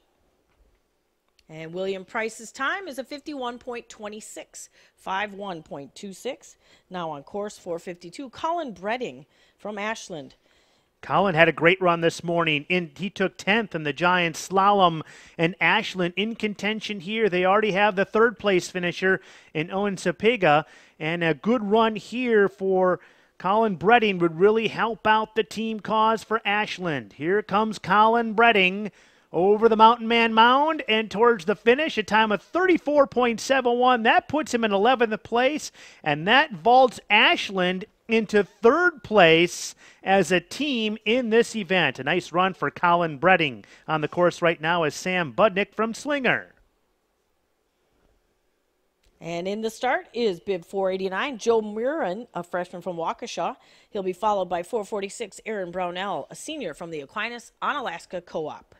And William Price's time is a 51.26, 51.26. Now on course 452, Colin Bredding from Ashland. Colin had a great run this morning. He took 10th in the giant slalom, and Ashland in contention here. They already have the 3rd place finisher in Owen Sapega, and a good run here for Colin Bredding would really help out the team cause for Ashland. Here comes Colin Bredding over the Mountain Man Mound and towards the finish, a time of 34.71. That puts him in 11th place, and that vaults Ashland into 3rd place as a team in this event. A nice run for Colin Bredding. On the course right now is Sam Budnick from Slinger. And in the start is bib 489, Joe Murin, a freshman from Waukesha. He'll be followed by 446, Aaron Brownell, a senior from the Aquinas, Onalaska Co-op.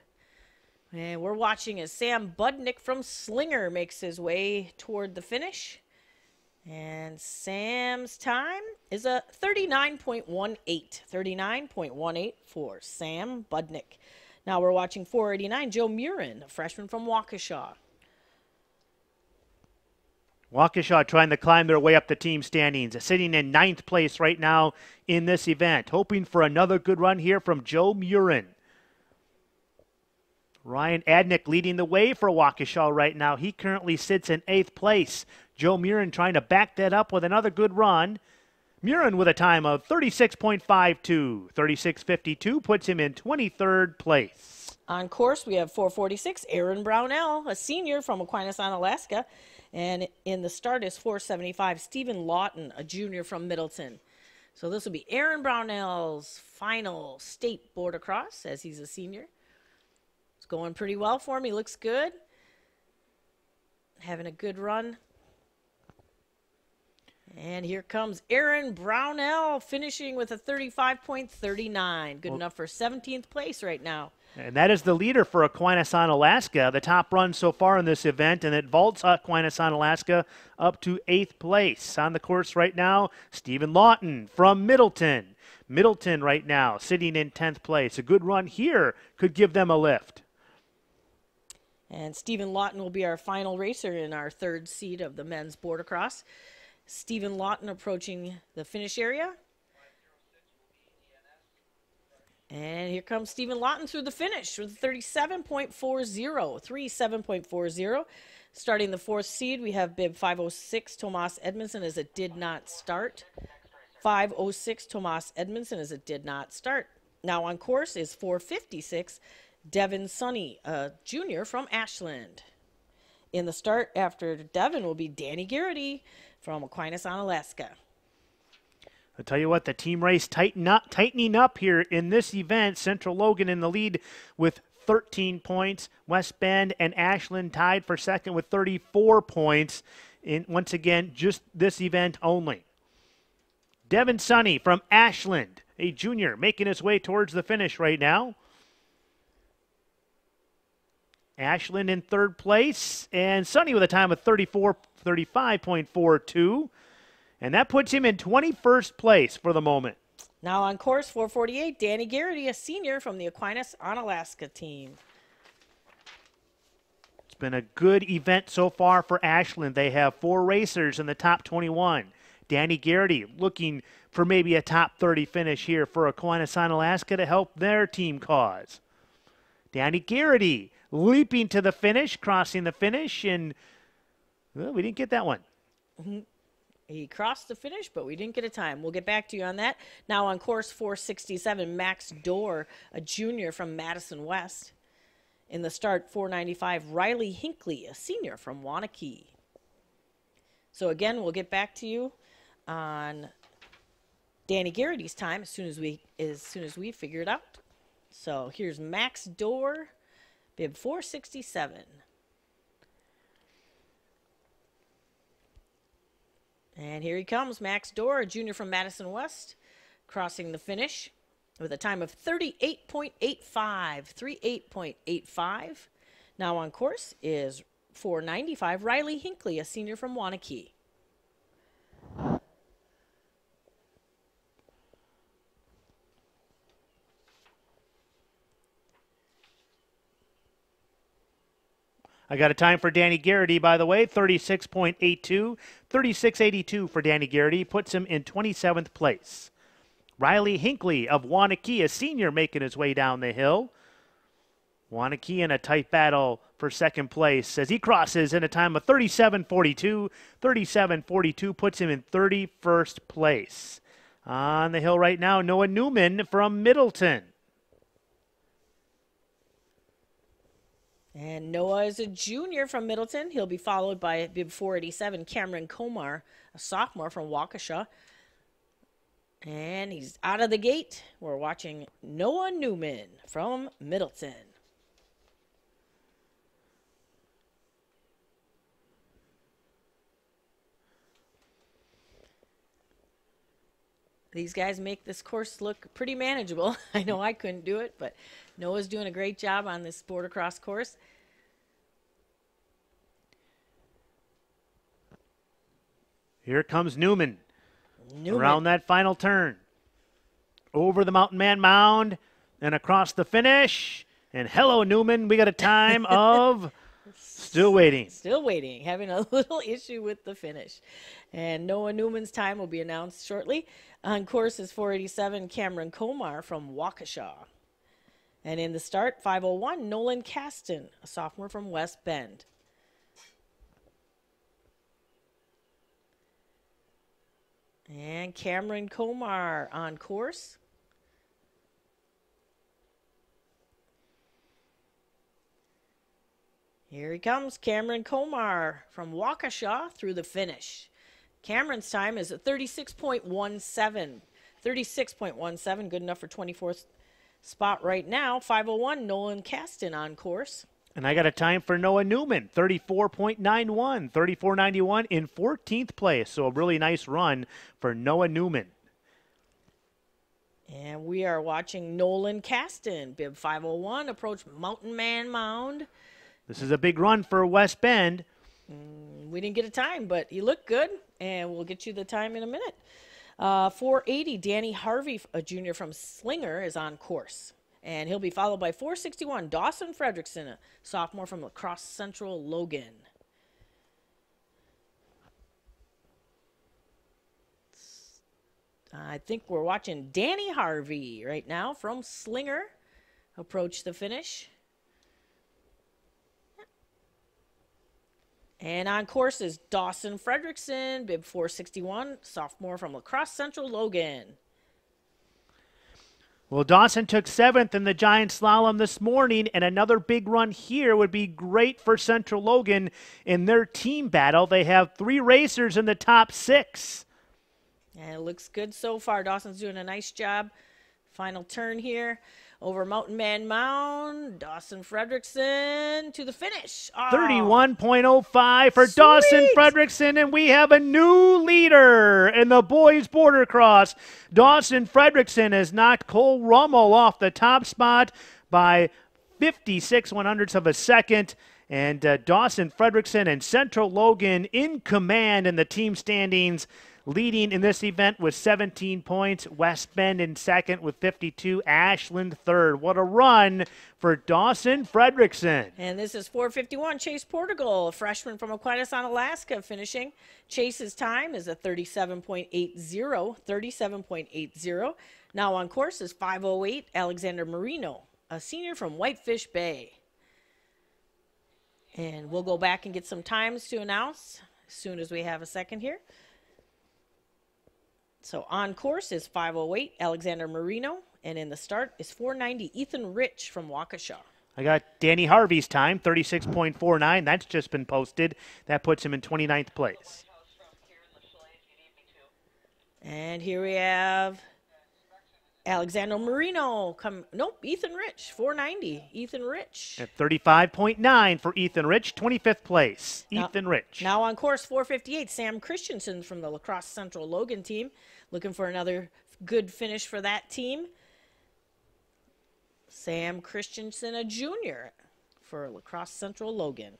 And we're watching as Sam Budnick from Slinger makes his way toward the finish. And Sam's time is a 39.18. 39.18 for Sam Budnick. Now we're watching 489, Joe Murin, a freshman from Waukesha. Waukesha trying to climb their way up the team standings, sitting in 9th place right now in this event. Hoping for another good run here from Joe Murin. Ryan Adnick leading the way for Waukesha right now. He currently sits in 8th place. Joe Murin trying to back that up with another good run. Murin with a time of 36.52. 36.52 puts him in 23rd place. On course, we have 446, Aaron Brownell, a senior from Aquinas, Onalaska. And in the start is 475, Stephen Lawton, a junior from Middleton. So this will be Aaron Brownell's final state border cross as he's a senior. It's going pretty well for him. He looks good. Having a good run. And here comes Aaron Brownell finishing with a 35.39. Good enough for 17th place right now. And that is the leader for Aquinas on Alaska, the top run so far in this event, and it vaults Aquinas on Alaska up to 8th place. On the course right now, Stephen Lawton from Middleton. Middleton right now sitting in 10th place. A good run here could give them a lift. And Stephen Lawton will be our final racer in our 3rd seed of the men's board-across. Stephen Lawton approaching the finish area. And here comes Stephen Lawton through the finish with 37.40, 37.40. Starting the 4th seed, we have bib 506, Tomas Edmondson, as it did not start. 506, Tomas Edmondson, as it did not start. Now on course is 456, Devin Sonny, a junior from Ashland. In the start after Devin will be Danny Garrity from Aquinas on Alaska. I'll tell you what, the team race tightening up here in this event. Central Logan in the lead with 13 points. West Bend and Ashland tied for second with 34 points. Once again, just this event only. Devin Sonny from Ashland, a junior, making his way towards the finish right now. Ashland in 3rd place, and Sonny with a time of 35.42. And that puts him in 21st place for the moment. Now on course 448, Danny Garrity, a senior from the Aquinas on Alaska team. It's been a good event so far for Ashland. They have 4 racers in the top 21. Danny Garrity looking for maybe a top 30 finish here for Aquinas on Alaska to help their team cause. Danny Garrity leaping to the finish, crossing the finish, and well, we didn't get that one. He crossed the finish, but we didn't get a time. We'll get back to you on that. Now on course 467, Max Dorr, a junior from Madison West. In the start, 495, Riley Hinckley, a senior from Wanakee. So again, we'll get back to you on Danny Garrity's time as soon as we figure it out. So here's Max Dorr, bib 467. And here he comes, Max Dorr, a junior from Madison West, crossing the finish with a time of 38.85, 38.85. Now on course is 495, Riley Hinckley, a senior from Wanakee. I got a time for Danny Garrity, by the way, 36.82. 36.82 for Danny Garrity puts him in 27th place. Riley Hinckley of Wanakee, a senior, making his way down the hill. Wanakee in a tight battle for second place as he crosses in a time of 37.42. 37.42 puts him in 31st place. On the hill right now, Noah Newman from Middleton. And Noah is a junior from Middleton. He'll be followed by bib 487, Cameron Komar, a sophomore from Waukesha. And he's out of the gate. We're watching Noah Newman from Middleton. These guys make this course look pretty manageable. I know I couldn't do it, but Noah's doing a great job on this board-across course. Here comes Newman. Around that final turn. Over the Mountain Man Mound and across the finish. And hello, Newman. We got a time of still waiting. Still waiting. Having a little issue with the finish. And Noah Newman's time will be announced shortly. On course is 487, Cameron Komar from Waukesha. And in the start, 501, Nolan Caston, a sophomore from West Bend. And Cameron Komar on course. Here he comes, Cameron Komar from Waukesha through the finish. Cameron's time is at 36.17. 36.17, good enough for 24th spot right now. 501, Nolan Caston on course. And I got a time for Noah Newman, 34.91, 34.91 in 14th place. So a really nice run for Noah Newman. And we are watching Nolan Caston, bib 501, approach Mountain Man Mound. This is a big run for West Bend. We didn't get a time, but he looked good, and we'll get you the time in a minute. 480, Danny Harvey, a junior from Slinger, is on course. And he'll be followed by 461, Dawson Fredrickson, a sophomore from La Crosse Central Logan. I think we're watching Danny Harvey right now from Slinger approach the finish. And on course is Dawson Fredrickson, bib 461, sophomore from La Crosse Central Logan. Well, Dawson took 7th in the giant slalom this morning, and another big run here would be great for Central Logan in their team battle. They have 3 racers in the top 6. And it looks good so far. Dawson's doing a nice job. Final turn here over Mountain Man Mound. Dawson Fredrickson to the finish. Oh, 31.05 for sweet. Dawson Fredrickson, and we have a new leader in the boys border cross. Dawson Fredrickson has knocked Cole Rummel off the top spot by 56/100ths of a second. And Dawson Fredrickson and Central Logan in command in the team standings, leading in this event with 17 points. West Bend in second with 52. Ashland third. What a run for Dawson Fredrickson. And this is 451, Chase Portugal, a freshman from Aquinas-on, Alaska, finishing. Chase's time is a 37.80. Now on course is 508, Alexander Marino, a senior from Whitefish Bay. And we'll go back and get some times to announce as soon as we have a second here. So on course is 508, Alexander Marino, and in the start is 490, Ethan Rich from Waukesha. I got Danny Harvey's time, 36.49. That's just been posted. That puts him in 29th place. And here we have Alexander Marino. Ethan Rich, 490, Ethan Rich. At 35.9 for Ethan Rich, 25th place. Ethan Rich. Now on course 458, Sam Christensen from the La Crosse Central Logan team. Looking for another good finish for that team. Sam Christensen, a junior for La Crosse Central Logan.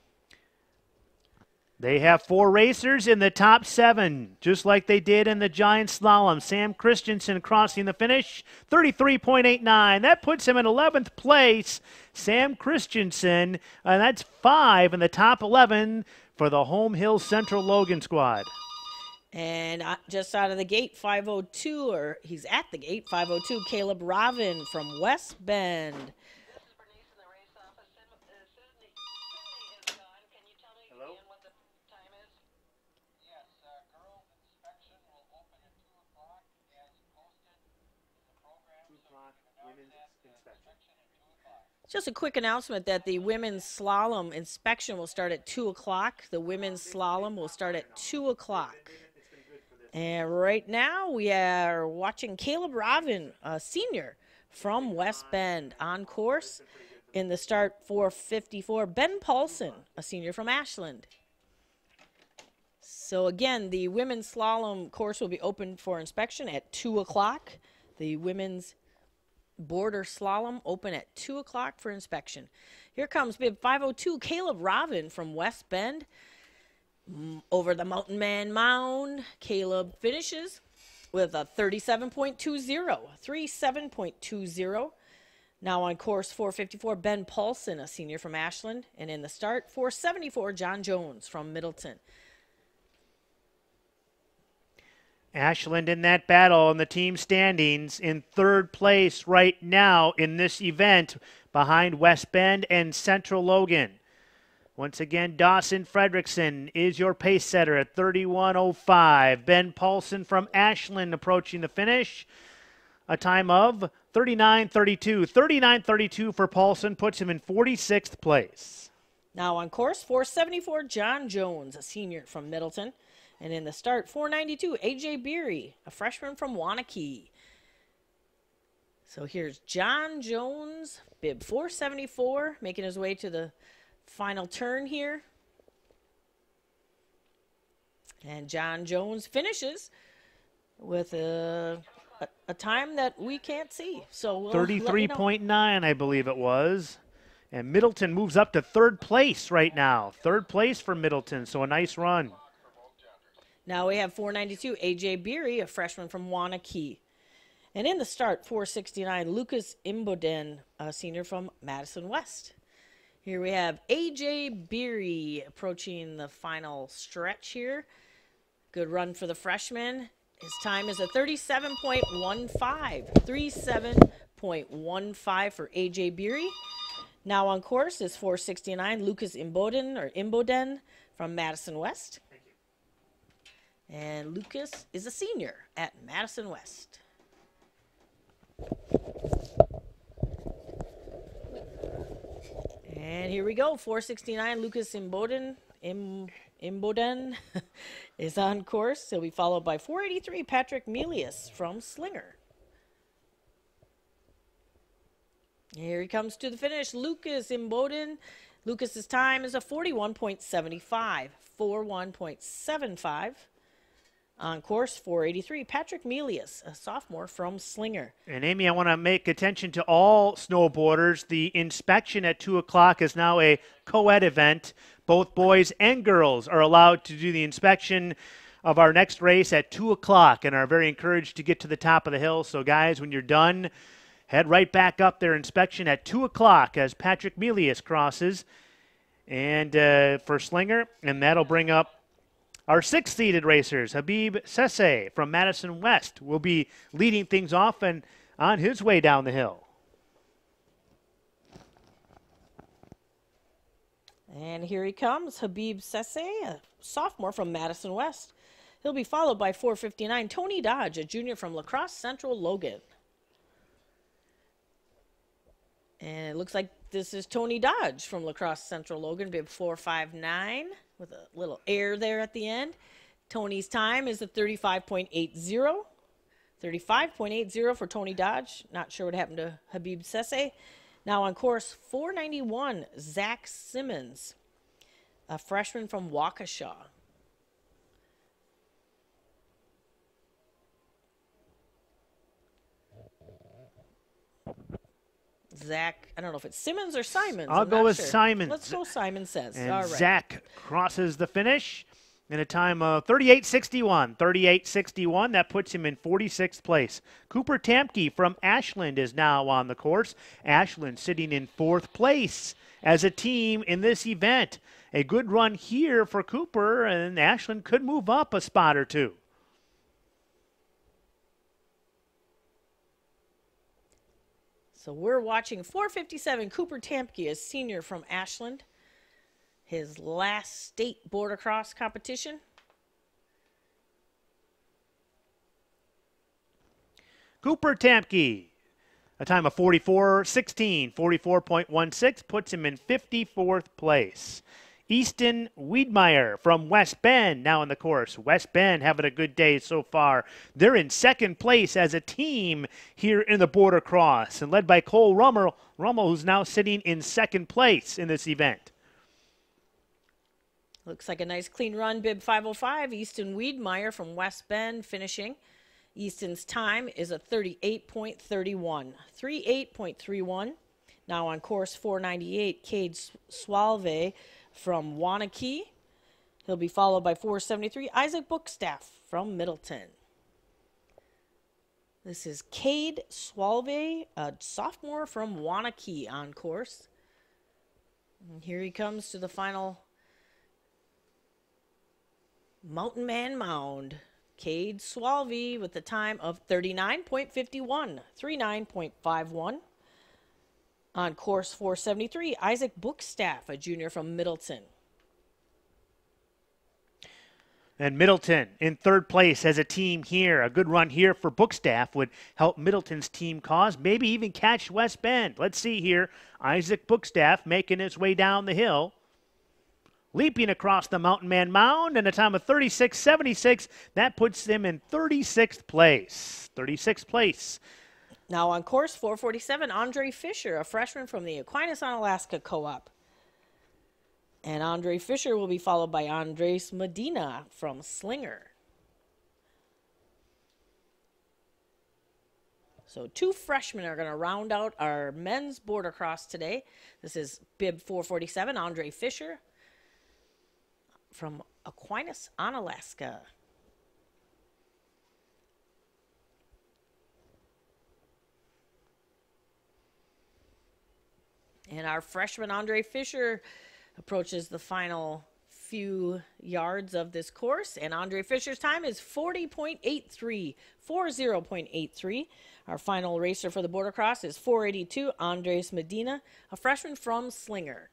They have 4 racers in the top 7, just like they did in the giant slalom. Sam Christensen crossing the finish, 33.89. That puts him in 11th place. Sam Christensen, and that's 5 in the top 11 for the Home Hill Central Logan squad. And just out of the gate, 502, or he's at the gate, 502, Caleb Robin from West Bend. Just a quick announcement that the women's slalom inspection will start at 2 o'clock. The women's slalom will start at 2 o'clock. And right now we are watching Caleb Robin, a senior from West Bend, on course. In the start, 454, Ben Paulson, a senior from Ashland. So again, the women's slalom course will be open for inspection at 2 o'clock. The women's border slalom open at 2 o'clock for inspection. Here comes bib 502, Caleb Robin from West Bend. Over the Mountain Man Mound, Caleb finishes with a 37.20. Now on course 454, Ben Paulson, a senior from Ashland. And in the start, 474, John Jones from Middleton. Ashland in that battle in the team standings in 3rd place right now in this event behind West Bend and Central Logan. Once again, Dawson Fredrickson is your pace setter at 31.05. Ben Paulson from Ashland approaching the finish. A time of 39.32. 39.32 for Paulson puts him in 46th place. Now on course 474, John Jones, a senior from Middleton. And in the start, 492, A.J. Beery, a freshman from Waunakee. So here's John Jones, bib 474, making his way to the final turn here. And John Jones finishes with a time that we can't see. So we'll 33.9, I believe it was. And Middleton moves up to third place right now. Third place for Middleton, so a nice run. Now we have 492, A.J. Beery, a freshman from Wanakee. And in the start, 469, Lucas Imboden, a senior from Madison West. Here we have A.J. Beery approaching the final stretch here. Good run for the freshman. His time is a 37.15. 37.15 for A.J. Beery. Now on course is 469, Lucas Imboden from Madison West. And Lucas is a senior at Madison West. And here we go, 469, Lucas Imboden is on course. He'll be followed by 483, Patrick Melius from Slinger. Here he comes to the finish, Lucas Imboden. Lucas's time is a 41.75, 41.75. On course, 483, Patrick Melius, a sophomore from Slinger. And Amy, I want to make attention to all snowboarders. The inspection at 2 o'clock is now a co-ed event. Both boys and girls are allowed to do the inspection of our next race at 2 o'clock and are very encouraged to get to the top of the hill. So, guys, when you're done, head right back up their inspection at 2 o'clock as Patrick Melius crosses and for Slinger, and that'll bring up our 6th-seeded racers. Habib Sesse from Madison West will be leading things off and on his way down the hill. And here he comes, Habib Sesse, a sophomore from Madison West. He'll be followed by 459, Tony Dodge, a junior from La Crosse Central Logan. And it looks like this is Tony Dodge from La Crosse Central Logan, bib 459 with a little air there at the end. Tony's time is a 35.80. 35.80 for Tony Dodge. Not sure what happened to Habib Sesse. Now on course, 491, Zach Simmons, a freshman from Waukesha. Zach, I don't know if it's Simmons or Simons. I'll go with sure. Simons. Let's go Simon says. And all right. Zach crosses the finish in a time of 38.61. 38.61, that puts him in 46th place. Cooper Tamke from Ashland is now on the course. Ashland sitting in 4th place as a team in this event. A good run here for Cooper, and Ashland could move up a spot or two. So we're watching 457, Cooper Tamke, a senior from Ashland. His last state border cross competition. Cooper Tamke, a time of 44.16, 44.16, puts him in 54th place. Easton Wiedmeyer from West Bend now in the course. West Bend having a good day so far. They're in 2nd place as a team here in the border cross and led by Cole Rummel, who's now sitting in 2nd place in this event. Looks like a nice clean run, bib 505. Easton Wiedmeyer from West Bend finishing. Easton's time is a 38.31. 38.31. Now on course 498, Cade Swalve from Wanakee. He'll be followed by 473, Isaac Bookstaff from Middleton. This is Cade Swalve, a sophomore from Wanakee on course. And here he comes to the final Mountain Man Mound. Cade Swalve with the time of 39.51, 39.51. On course 473, Isaac Bookstaff, a junior from Middleton. And Middleton in 3rd place as a team here. A good run here for Bookstaff would help Middleton's team cause, maybe even catch West Bend. Let's see here. Isaac Bookstaff making his way down the hill. Leaping across the Mountain Man Mound in a time of 36.76. That puts them in 36th place. 36th place. Now on course 447, Andre Fisher, a freshman from the Aquinas, Alaska Co-op. And Andre Fisher will be followed by Andres Medina from Slinger. So 2 freshmen are going to round out our men's border cross today. This is bib 447, Andre Fisher from Aquinas, Onalaska. And our freshman Andre Fisher approaches the final few yards of this course, and Andre Fisher's time is 40.83, 40.83. Our final racer for the border cross is 482, Andres Medina, a freshman from Slinger.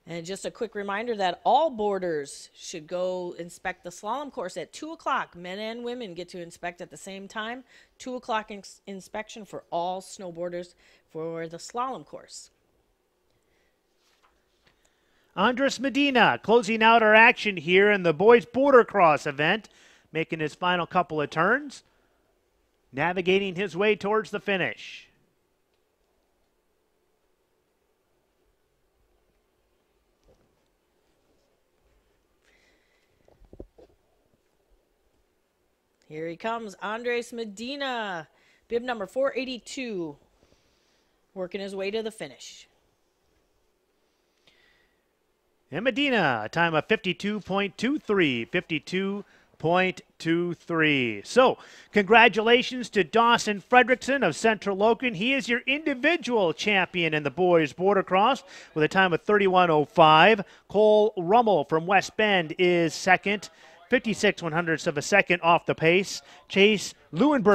And just a quick reminder that all boarders should go inspect the slalom course at 2 o'clock. Men and women get to inspect at the same time. 2 o'clock inspection for all snowboarders for the slalom course. Andres Medina closing out our action here in the boys border cross event, making his final couple of turns, navigating his way towards the finish. Here he comes, Andres Medina, bib number 482, working his way to the finish. And Medina, a time of 52.23, 52.23. So, congratulations to Dawson Fredrickson of Central Logan. He is your individual champion in the boys border cross with a time of 31.05. Cole Rummel from West Bend is second, 56 100ths of a second off the pace. Chase Leuenberger